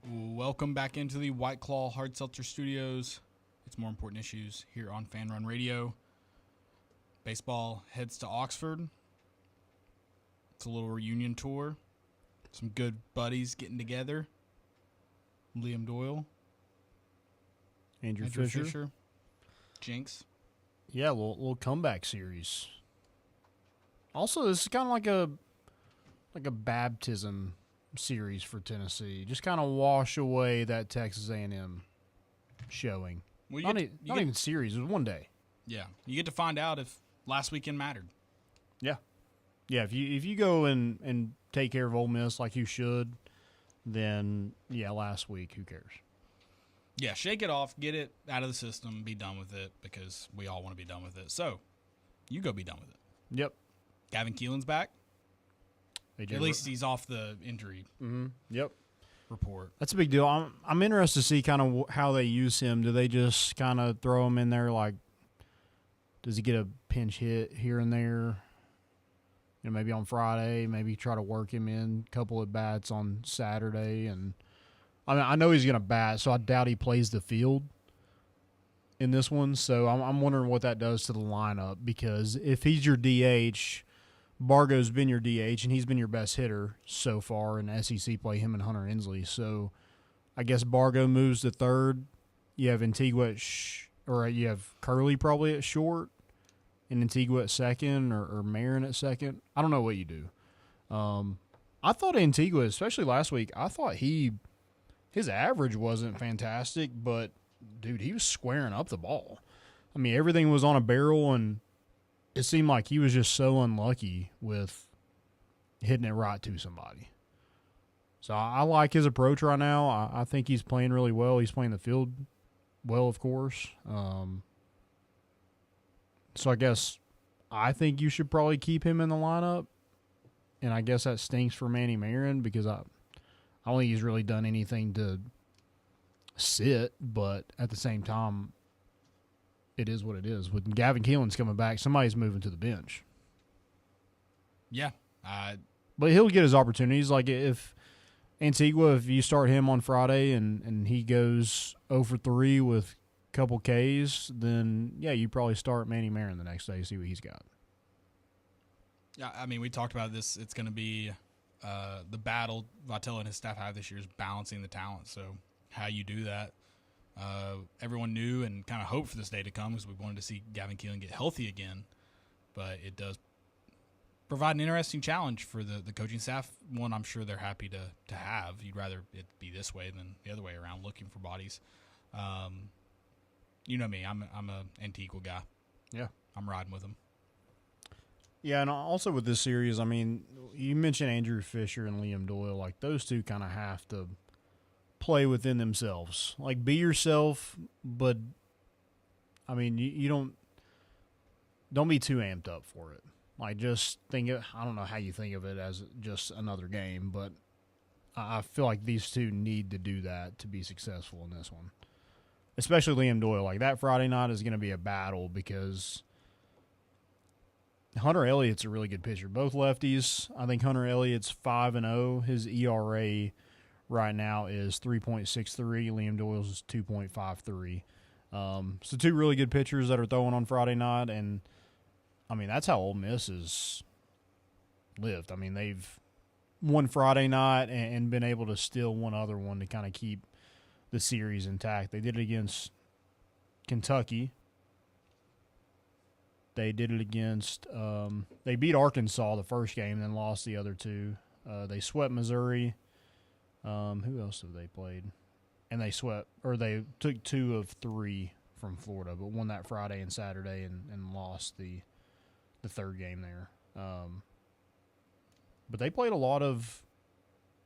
Welcome back into the White Claw Hard Seltzer Studios. It's More Important Issues here on Fan Run Radio. Baseball heads to Oxford. It's a little reunion tour. Some good buddies getting together. Liam Doyle. Andrew Fisher. Jinx. Yeah, little comeback series. Also, this is kind of like a baptism series for Tennessee. Just kind of wash away that Texas A&M showing. Well, not even series. It was one day. Yeah, you get to find out if last weekend mattered. Yeah. Yeah, if you go and take care of Ole Miss like you should, then, yeah, last week, who cares? Yeah, shake it off, get it out of the system, be done with it, because we all want to be done with it. So, you go be done with it. Yep. Gavin Keelan's back. AJ At least he's off the injury Yep. report. That's a big deal. I'm interested to see kind of how they use him. Do they just kind of throw him in there like, does he get a pinch hit here and there? You know, maybe on Friday, maybe try to work him in a couple of bats on Saturday. And I mean, I know he's going to bat, so I doubt he plays the field in this one. So I'm wondering what that does to the lineup, because if he's your DH, Bargo's been your DH, and he's been your best hitter so far in SEC play, him and Hunter Inslee. So I guess Bargo moves to third. You have Antigua or you have Curley probably at short, and Antigua at second, or Marin at second. I don't know what you do. I thought Antigua, especially last week, I thought his average wasn't fantastic, but, dude, he was squaring up the ball. I mean, everything was on a barrel, and it seemed like he was just so unlucky with hitting it right to somebody. So I like his approach right now. I think he's playing really well. He's playing the field well, of course. So I guess I think you should probably keep him in the lineup. And I guess that stinks for Manny Marin, because I don't think he's really done anything to sit. But at the same time, it is what it is. When Gavin Keelan's coming back, somebody's moving to the bench. Yeah. But he'll get his opportunities. Like if Antigua, if you start him on Friday and he goes 0 for 3 with a couple Ks, then, yeah, you probably start Manny Marin the next day, see what he's got. Yeah, I mean, we talked about this. It's going to be the battle Votella and his staff have this year is balancing the talent. So how you do that. Everyone knew and kind of hoped for this day to come, because we wanted to see Gavin Keelan get healthy again. But it does provide an interesting challenge for the coaching staff. One I'm sure they're happy to have. You'd rather it be this way than the other way around, looking for bodies. You know me. I'm a Antigua guy. Yeah. I'm riding with him. Yeah, and also with this series, I mean, you mentioned Andrew Fisher and Liam Doyle. Like, those two kind of have to play within themselves. Like, be yourself, but, I mean, you don't be too amped up for it. Like, just think of, I don't know how you think of it as just another game, but I feel like these two need to do that to be successful in this one. Especially Liam Doyle. Like, that Friday night is going to be a battle, because Hunter Elliott's a really good pitcher. Both lefties. I think Hunter Elliott's 5-0. His ERA right now is 3.63. Liam Doyle's is 2.53. So two really good pitchers that are throwing on Friday night, and I mean, that's how Ole Miss has lived. I mean, they've won Friday night and been able to steal one other one to kind of keep the series intact. They did it against Kentucky. They did it against they beat Arkansas the first game, then lost the other two. They swept Missouri. Who else have they played? And they took 2 of 3 from Florida, but won that Friday and Saturday and lost the third game there. But they played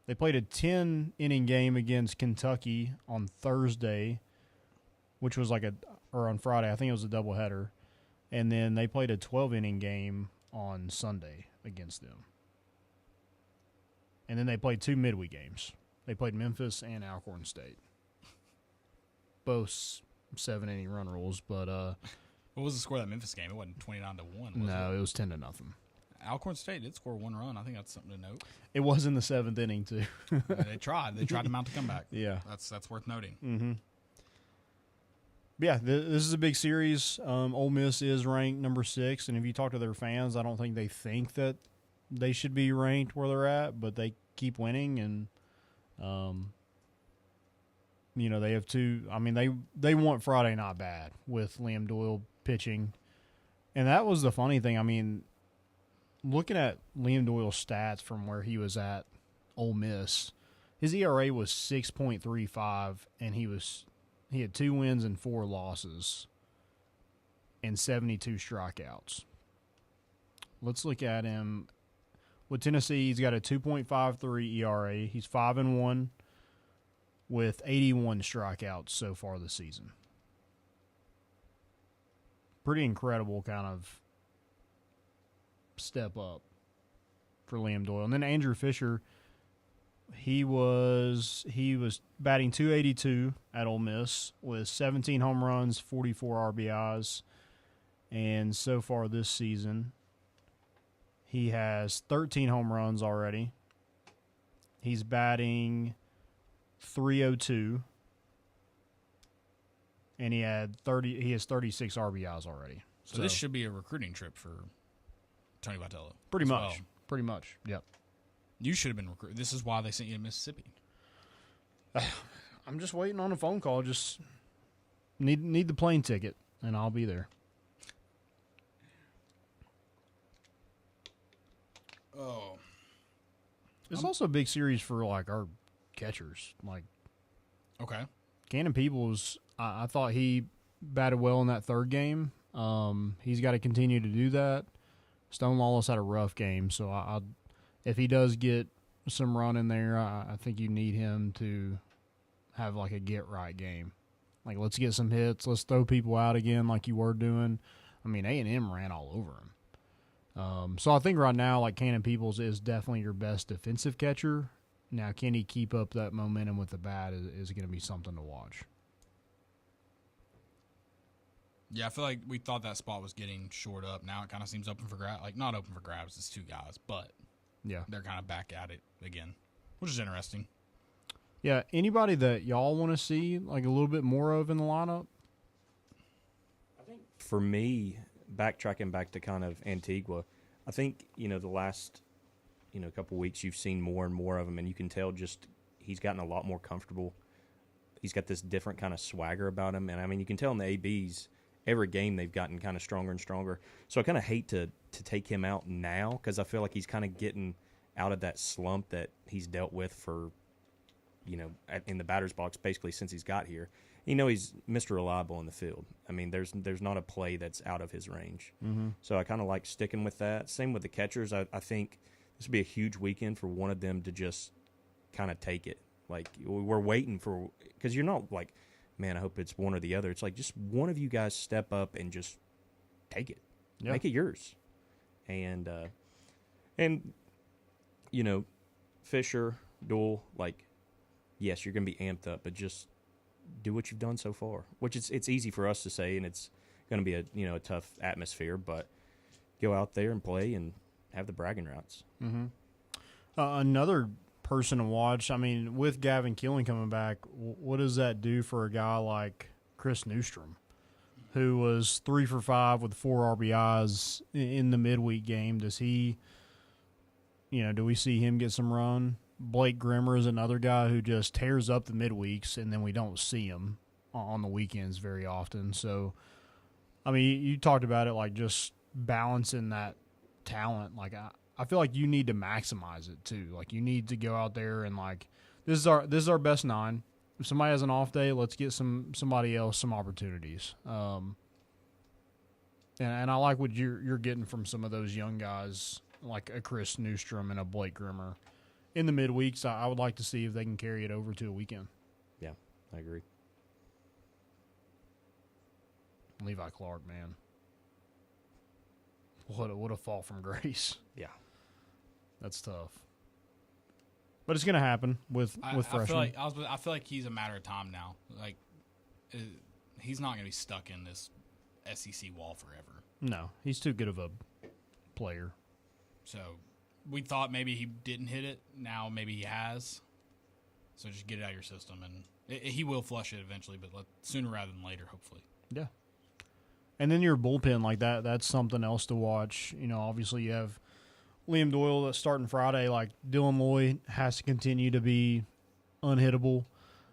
they played a 10-inning game against Kentucky on Thursday, which was or on Friday. I think it was a doubleheader. And then they played a 12-inning game on Sunday against them. And then they played 2 midweek games. They played Memphis and Alcorn State. Both 7-inning run rules, but what was the score of that Memphis game? It wasn't 29-1, was it? No, it was 10-0. Alcorn State did score 1 run. I think that's something to note. It was in the 7th inning too. They tried. They tried to mount a comeback. Yeah, that's worth noting. Mm-hmm. Yeah, this is a big series. Ole Miss is ranked number 6, and if you talk to their fans, I don't think they think that they should be ranked where they're at, but they keep winning, and they have two. I mean, they want Friday not bad with Liam Doyle pitching, and that was the funny thing. I mean, looking at Liam Doyle's stats from where he was at Ole Miss, his ERA was 6.35, and he had 2 wins and 4 losses and 72 strikeouts. Let's look at him. With Tennessee, he's got a 2.53 ERA. He's 5-1 with 81 strikeouts so far this season. Pretty incredible kind of step up for Liam Doyle. And then Andrew Fisher, he was batting .282 at Ole Miss with 17 home runs, 44 RBIs, and so far this season, he has 13 home runs already. He's batting .302, and he has 36 RBIs already. So this should be a recruiting trip for Tony Vitello. Pretty much. Yep. You should have been recruited. This is why they sent you to Mississippi. I'm just waiting on a phone call. Just need the plane ticket, and I'll be there. Oh. It's also a big series for, like, our catchers. Like, okay. Cannon Peoples, I thought he batted well in that third game. He's got to continue to do that. Stone Lawless had a rough game, so if he does get some run in there, I think you need him to have, like, a get-right game. Like, let's get some hits. Let's throw people out again like you were doing. I mean, A&M ran all over him. So I think right now, like, Cannon Peoples is definitely your best defensive catcher. Now, can he keep up that momentum with the bat is going to be something to watch. Yeah, I feel like we thought that spot was getting shored up. Now it kind of seems open for grabs. Like, not open for grabs, it's 2 guys, but yeah, they're kind of back at it again, which is interesting. Yeah, anybody that y'all want to see, like, a little bit more of in the lineup? I think for me, backtracking back to kind of Antigua, I think, the last, couple weeks you've seen more and more of him, and you can tell just he's gotten a lot more comfortable. He's got this different kind of swagger about him, and, I mean, you can tell in the ABs, every game they've gotten kind of stronger and stronger. So I kind of hate to take him out now because I feel like he's kind of getting out of that slump that he's dealt with for, in the batter's box basically since he's got here. He's Mr. Reliable in the field. I mean, there's not a play that's out of his range. Mm-hmm. So I kind of like sticking with that. Same with the catchers. I think this would be a huge weekend for one of them to just kind of take it. Like, we're waiting for – because you're not like, man, I hope it's one or the other. It's like just one of you guys step up and just take it. Yeah. Make it yours. And Fisher, Doyle, like, yes, you're going to be amped up, but just do what you've done so far, which it's easy for us to say, and it's going to be a tough atmosphere, but go out there and play and have the bragging rights. Mm-hmm. Another person to watch, I mean, with Gavin Keeling coming back, what does that do for a guy like Chris Newstrom, who was 3 for 5 with 4 RBIs in the midweek game? Does he, do we see him get some run? Blake Grimmer is another guy who just tears up the midweeks, and then we don't see him on the weekends very often. So, I mean, you talked about it, like, just balancing that talent. Like, I feel like you need to maximize it too. Like, you need to go out there and, like, this is our best 9. If somebody has an off day, let's get somebody else some opportunities. And I like what you're getting from some of those young guys, like a Chris Newstrom and a Blake Grimmer. In the midweeks, I would like to see if they can carry it over to a weekend. Yeah, I agree. Levi Clark, man. What a fall from grace. Yeah. That's tough. But it's going to happen with freshmen. I feel like he's a matter of time now. Like, he's not going to be stuck in this SEC wall forever. No, he's too good of a player. So we thought maybe he didn't hit it. Now maybe he has. So just get it out of your system, and he will flush it eventually, but sooner rather than later, hopefully. Yeah. And then your bullpen like that's something else to watch. Obviously you have Liam Doyle that's starting Friday. Like Dylan Lloyd has to continue to be unhittable.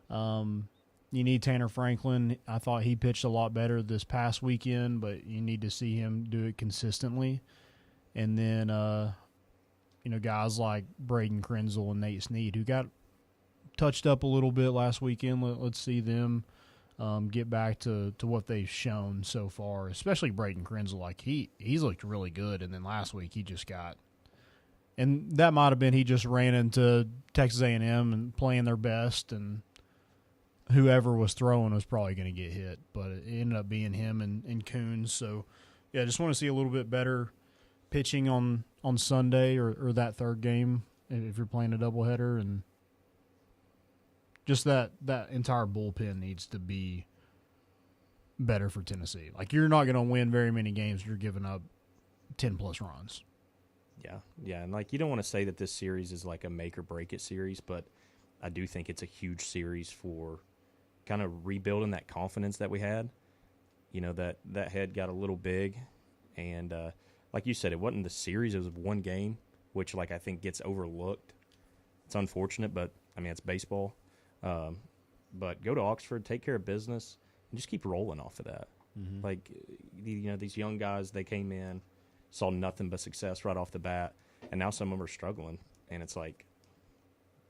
You need Tanner Franklin. I thought he pitched a lot better this past weekend, but you need to see him do it consistently. And then, guys like Braden Krenzel and Nate Snead, who got touched up a little bit last weekend. Let's see them get back to what they've shown so far, especially Braden Krenzel. Like he's looked really good, and then last week he just got – and that might have been he just ran into Texas A&M and playing their best, and whoever was throwing was probably going to get hit, but it ended up being him and Coons. So, yeah, I just want to see a little bit better pitching on Sunday or that third game if you're playing a doubleheader, and just that entire bullpen needs to be better for Tennessee. Like, you're not going to win very many games if you're giving up 10-plus runs. Yeah, and, you don't want to say that this series is like a make-or-break-it series, but I do think it's a huge series for kind of rebuilding that confidence that we had. That head got a little big, and like you said, it wasn't the series. It was one game, which, I think gets overlooked. It's unfortunate, but, it's baseball. But go to Oxford, take care of business, and just keep rolling off of that. Mm-hmm. These young guys, they came in, saw nothing but success right off the bat, and now some of them are struggling. And it's like,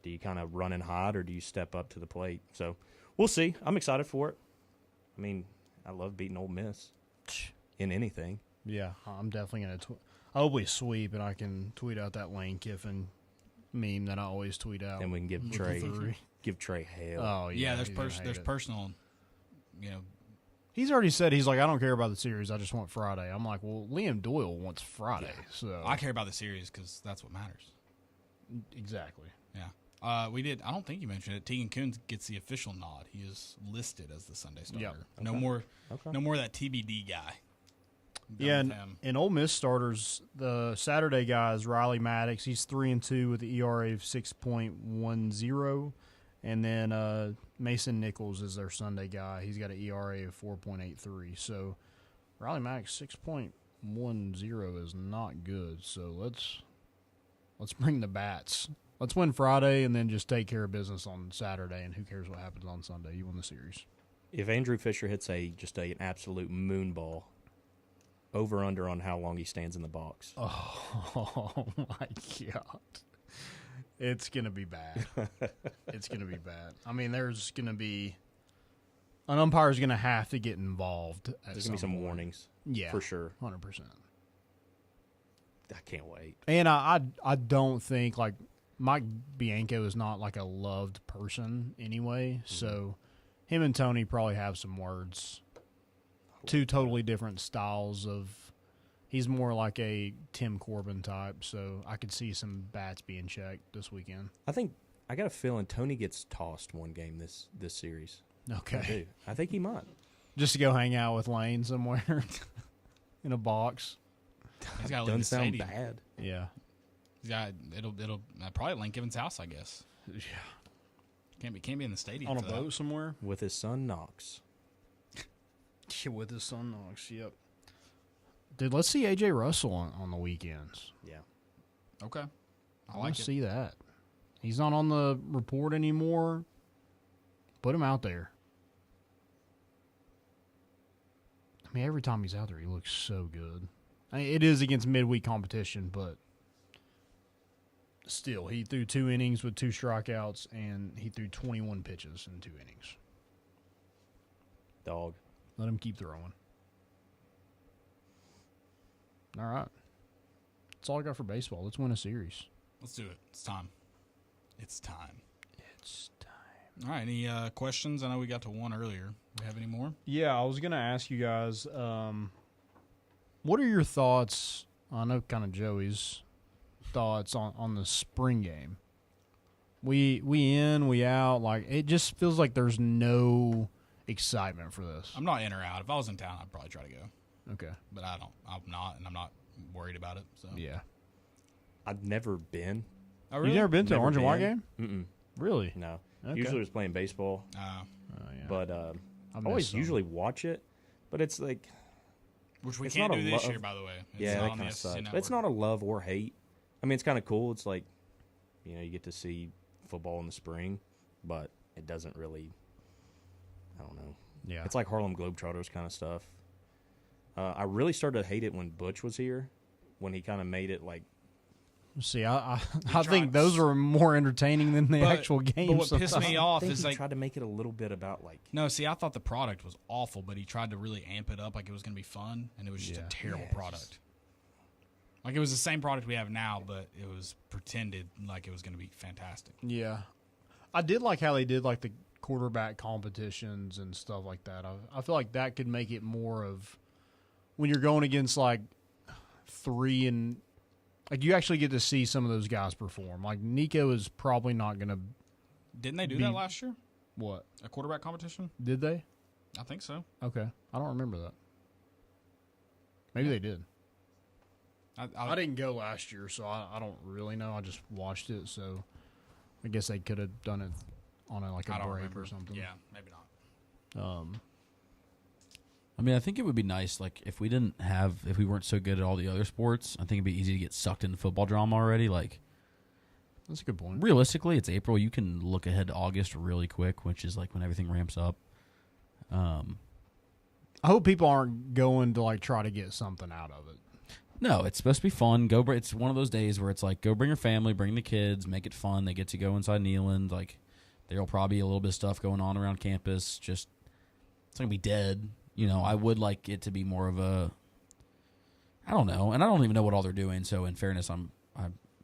do you kind of run and hide, or do you step up to the plate? So we'll see. I'm excited for it. I love beating Ole Miss in anything. Yeah, I'm definitely going to I hope we sweep, and I can tweet out that Lane Kiffin meme that I always tweet out. And we can give Trey hell. Oh, yeah, there's personal, He's already said, he's like, I don't care about the series. I just want Friday. I'm like, well, Liam Doyle wants Friday. Yeah. So I care about the series because that's what matters. Exactly. Yeah. We did. I don't think you mentioned it. Tegan Coons gets the official nod. He is listed as the Sunday starter. Yep. Okay. No more of that TBD guy. Yeah, and Ole Miss starters, the Saturday guy is Riley Maddox. He's 3-2 with the ERA of 6.10. And then Mason Nichols is their Sunday guy. He's got an ERA of 4.83. So Riley Maddox 6.10 is not good. So let's bring the bats. Let's win Friday and then just take care of business on Saturday, and who cares what happens on Sunday? You win the series. If Andrew Fisher hits an absolute moon ball, over under on how long he stands in the box. Oh my God. It's going to be bad. It's going to be bad. There's going to be – an umpire's going to have to get involed. There's going to be some warnings. Yeah. For sure. 100%. I can't wait. And I don't think, Mike Bianco is not, a loved person anyway. Mm-hmm. So him and Tony probably have some words. Two totally different styles of – he's more like a Tim Corbin type, so I could see some bats being checked this weekend. I got a feeling Tony gets tossed one game this series. Okay. I think he might. Just to go hang out with Lane somewhere in a box. He's got to Doesn't leave the sound stadium. bad. Yeah. He's got it'll probably Lane Kiffin's house, I guess. Yeah. Can't be in the stadium on a for boat that. somewhere with his son Knox. Yeah, with his son Knox. Yep. Dude, let's see A.J. Russell on the weekends. Yeah. Okay. I want to see that. He's not on the report anymore. Put him out there. Every time he's out there, he looks so good. It is against midweek competition, but still, he threw 2 innings with 2 strikeouts, and he threw 21 pitches in 2 innings. Dog. Let him keep throwing. All right. That's all I got for baseball. Let's win a series. Let's do it. It's time. It's time. It's time. All right. Any questions? I know we got to one earlier. Do we have any more? Yeah, I was going to ask you guys, what are your thoughts, I know kind of Joey's thoughts on the spring game? We in, we out. It just feels like there's no excitement for this. I'm not in or out. If I was in town, I'd probably try to go. Okay. But I'm not, and I'm not worried about it. So yeah. I've never been. Oh, really? You never been to an orange and white game? Mm-mm. Really? No. Okay. Usually was playing baseball. Yeah. But I I always some. usually watch it. But it's like... Which we it's can't not do a this love- year, by the way. It's yeah, not that on kind the of SEC sucks. network. But it's not a love or hate. I mean, it's kind of cool. It's like, you know, you get to see football in the spring, but it doesn't really... I don't know. Yeah. It's like Harlem Globetrotters kind of stuff. I really started to hate it when Butch was here, when he kind of made it like... See, I think those are more entertaining than the actual games. But what pissed me off I think is he like tried to make it a little bit about like... No, see, I thought the product was awful, but he tried to really amp it up like it was going to be fun, and it was just a terrible product. Like it was the same product we have now, but it was pretended like it was going to be fantastic. Yeah. I did like how they did like the quarterback competitions and stuff like that. I feel like that could make it more of when you're going against like 3 and like you actually get to see some of those guys perform. Like Nico is probably not going to. Didn't they do that last year? What? A quarterback competition? Did they? I think so. Okay. I don't remember that. Maybe they did. I didn't go last year, so I don't really know. I just watched it, so I guess they could have done it on a break remember. or something. Yeah, maybe not. I mean, I think it would be nice, like, if we weren't so good at all the other sports, I think it'd be easy to get sucked into football drama already. Like, that's a good point. Realistically, it's April. You can look ahead to August really quick, which is like when everything ramps up. I hope people aren't going to like try to get something out of it. No, it's supposed to be fun. It's one of those days where it's like, go bring your family, bring the kids, make it fun. They get to go inside Neyland. Like, there'll probably be a little bit of stuff going on around campus. Just, it's going to be dead. You know, I would like it to be more of a, I don't know. And I don't even know what all they're doing. So in fairness, I'm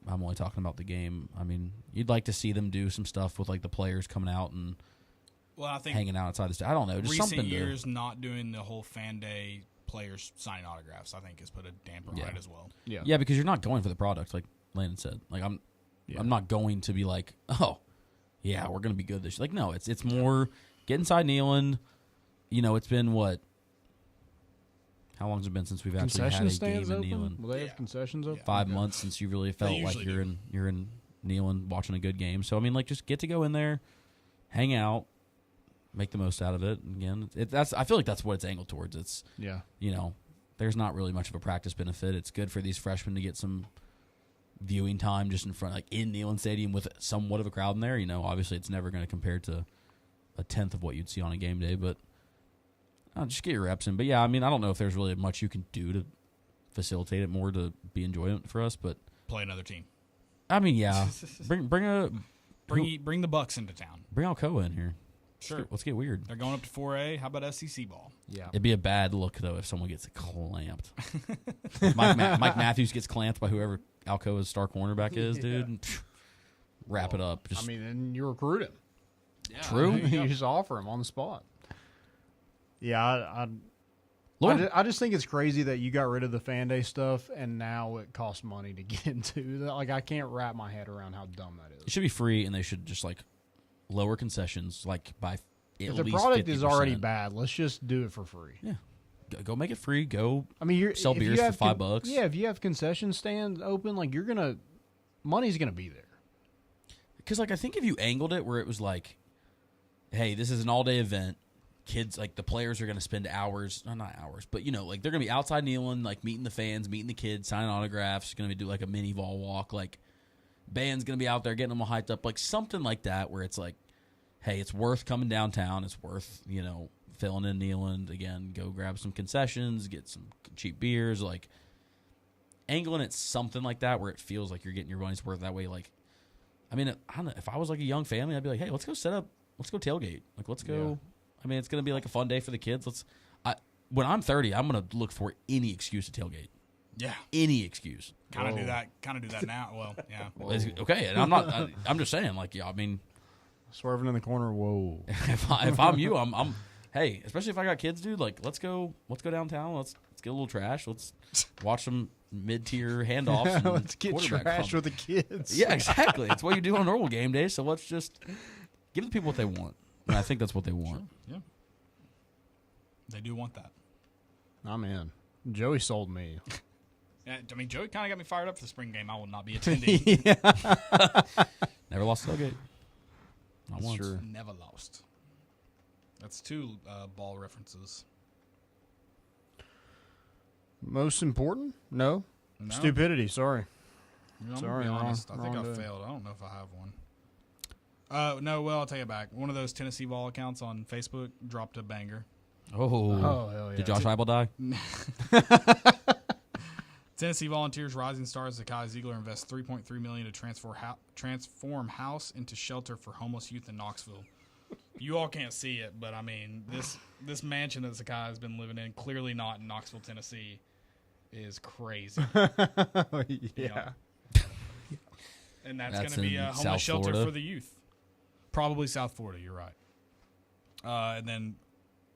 only talking about the game. I mean, you'd like to see them do some stuff with like the players coming out and I think hanging out outside the state. I don't know. Just recent something years not doing the whole fan day players signing autographs, I think, has put a damper on it as well. Yeah, because you're not going for the product, like Landon said. Like I'm not going to be like, oh, yeah, we're going to be good this year. Like, no, it's more get inside Neyland. You know, it's been what? How long has it been since we've actually had a game in Neyland? Will they have concessions open? 5 months since you really felt like you're in Neyland watching a good game. So I mean, like, just get to go in there, hang out, make the most out of it. Again, I feel like that's what it's angled towards. It's you know, there's not really much of a practice benefit. It's good for these freshmen to get some viewing time just in front, like in Neyland Stadium with somewhat of a crowd in there. You know, obviously it's never going to compare to a tenth of what you'd see on a game day, but just get your reps in. But yeah, I mean, I don't know if there's really much you can do to facilitate it more to be enjoyment for us, but play another team. I mean, yeah, bring the Bucks into town. Bring Alcoa in here. Sure, let's get weird. They're going up to 4A. How about SEC ball? Yeah, it'd be a bad look though if someone gets clamped. Mike Matthews gets clamped by whoever Alcoa's star cornerback is, dude. Wrap it up. I mean, and you recruit him. Yeah, true. You just offer him on the spot. Yeah, I just think it's crazy that you got rid of the fan day stuff and now it costs money to get into. Like, I can't wrap my head around how dumb that is. It should be free, and they should just like lower concessions, like by at if least the product 50%. is already bad, let's just do it for free. Yeah, go make it free. Go. I mean, sell beers for $5. Yeah, if you have concession stands open, like money's gonna be there. Because like I think if you angled it where it was like, hey, this is an all day event. Kids, like the players are going to spend hours, not hours, but you know, like they're going to be outside Neyland, like meeting the fans, meeting the kids, signing autographs. Going to do like a mini vol walk. Like band's going to be out there getting them all hyped up, like something like that, where it's like, hey, it's worth coming downtown. It's worth filling in Neyland again. Go grab some concessions, get some cheap beers, like angling it something like that, where it feels like you're getting your money's worth that way. Like, I mean, I don't know, if I was like a young family, I'd be like, hey, let's go tailgate. Like, let's go. Yeah. I mean, it's going to be like a fun day for the kids. When I'm 30, I'm going to look for any excuse to tailgate. Yeah, any excuse. Kind of do that now. Well, yeah. Well, okay, and I'm not. I'm just saying, like, yeah. I mean, swerving in the corner. Whoa. if I'm you, I'm. Hey, especially if I got kids, dude. Like, let's go downtown. Let's get a little trash. Let's watch some mid-tier handoffs. And let's get trash with the kids. Yeah, exactly. It's what you do on a normal game day. So let's just give the people what they want. And I think that's what they want. Sure. Yeah. They do want that. I'm in. Joey sold me. Yeah, I mean, Joey kind of got me fired up for the spring game. I will not be attending. Never lost tailgate. Not That's once. true. Never lost. That's 2 ball references. Most important? No. No. Stupidity. Sorry. I'm Sorry, gonna be honest. wrong- I think wrong I day. failed. I don't know if I have one. No, well, I'll take it back. One of those Tennessee ball accounts on Facebook dropped a banger. Oh, hell yeah. Did Josh Heupel die? Tennessee Volunteers Rising Stars Zakai Ziegler invests $3.3 million to transform house into shelter for homeless youth in Knoxville. You all can't see it, but I mean this mansion that Zakai has been living in, clearly not in Knoxville, Tennessee, is crazy. Yeah. And that's That's going to be in a homeless South shelter Florida? for the youth. Probably South Florida, you're right. And then,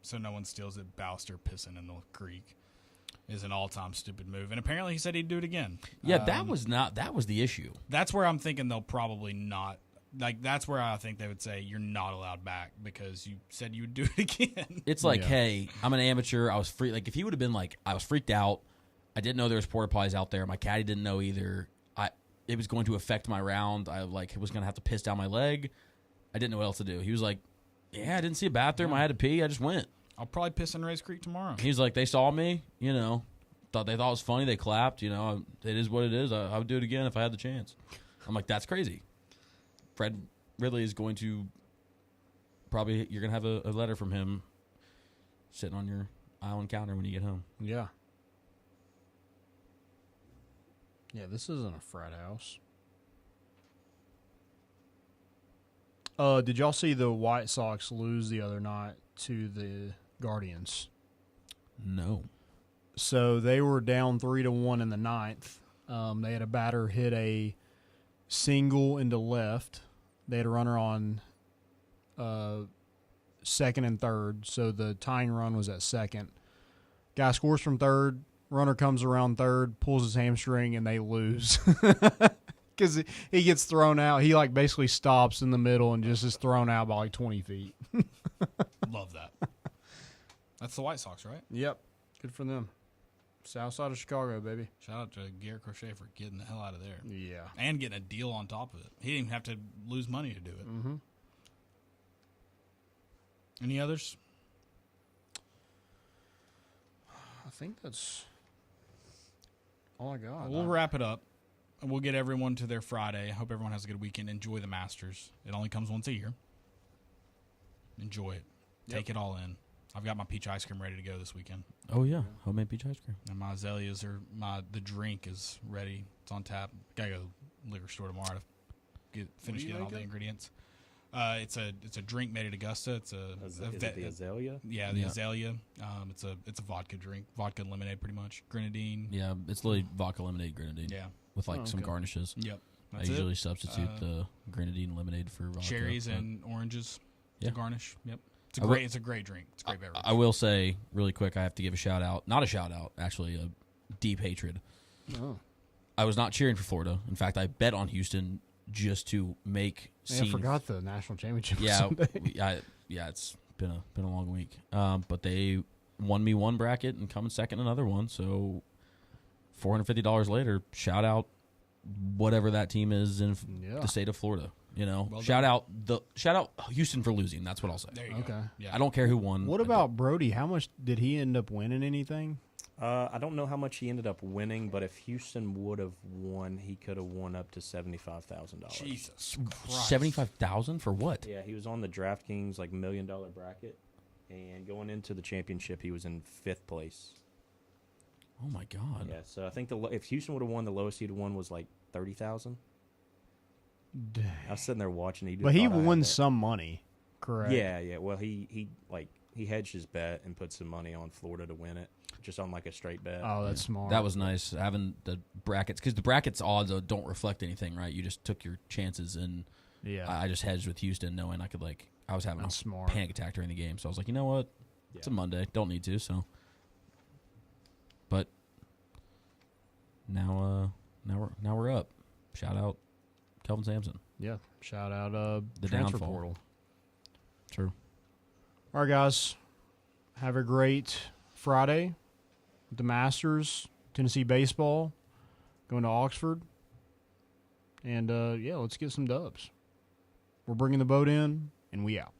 so no one steals it, Bowster pissing in the creek is an all-time stupid move. And apparently he said he'd do it again. Yeah, that was the issue. That's where I'm thinking they'll probably not. Like, that's where I think they would say you're not allowed back because you said you would do it again. It's like, hey, I'm an amateur. I was free. Like, if he would have been like, I was freaked out. I didn't know there was porta potties out there. My caddy didn't know either. It was going to affect my round. I was going to have to piss down my leg. I didn't know what else to do. He was like, yeah, I didn't see a bathroom. I had to pee. I just went. I'll probably piss in Ray's Creek tomorrow. He was like, they saw me, they thought it was funny. They clapped, it is what it is. I would do it again if I had the chance. I'm like, that's crazy. Fred Ridley is going to you're going to have a letter from him sitting on your island counter when you get home. Yeah. Yeah, this isn't a frat house. Did y'all see the White Sox lose the other night to the Guardians? No. So they were down 3-1 in the ninth. They had a batter hit a single into left. They had a runner on second and third, so the tying run was at second. Guy scores from third. Runner comes around third, pulls his hamstring, and they lose. Because he gets thrown out. He, basically stops in the middle and just is thrown out by, 20 feet. Love that. That's the White Sox, right? Yep. Good for them. South side of Chicago, baby. Shout out to Garrett Crochet for getting the hell out of there. Yeah. And getting a deal on top of it. He didn't even have to lose money to do it. Mm-hmm. Any others? I think that's all I got. We'll wrap it up. And we'll get everyone to their Friday. I hope everyone has a good weekend. Enjoy the Masters. It only comes once a year. Enjoy it. Take it all in. I've got my peach ice cream ready to go this weekend. Oh, yeah. Homemade peach ice cream. And my azaleas the drink is ready. It's on tap. Gotta go to the liquor store tomorrow to finish getting all the ingredients. It's a drink made at Augusta. It's Is it the azalea? Yeah, the azalea. It's a vodka drink, vodka and lemonade, pretty much. Grenadine. Yeah, it's literally vodka lemonade grenadine. Yeah, with some garnishes. Yep. I usually substitute the grenadine lemonade for vodka. Cherries and oranges to garnish. Yep. It's a great drink. It's a great beverage. I will say really quick, I have to give a shout out. Not a shout out, actually, a deep hatred. Oh. I was not cheering for Florida. In fact, I bet on Houston just to make I forgot the national championship. Yeah, it's been a long week. But they won me one bracket and come in second in another one. So $450 later, shout out whatever that team is in the state of Florida. Well shout out Houston for losing. That's what I'll say. There you Okay. go. Yeah. I don't care who won. What about Brody? How much did he end up winning? Anything? I don't know how much he ended up winning, but if Houston would have won, he could have won up to $75,000. Jesus Christ. 75,000 for what? Yeah, he was on the DraftKings $1 million bracket, and going into the championship, he was in 5th place. Oh my God. Yeah, so I think if Houston would have won, the lowest he'd won was $30,000. I was sitting there watching. But he won some money, correct? Yeah. Well, he hedged his bet and put some money on Florida to win it, just on a straight bet. Oh, that's smart. That was nice having the brackets, because the brackets odds don't reflect anything, right? You just took your chances, and I just hedged with Houston, knowing I could I was having a panic attack during the game, so I was like, you know what, it's a Monday, don't need to. So, but now we're up. Shout out Kelvin Sampson. Yeah. Shout out the transfer downfall. portal. True. All right, guys. Have a great Friday. The Masters Tennessee baseball, going to Oxford. And, let's get some dubs. We're bringing the boat in, and we out.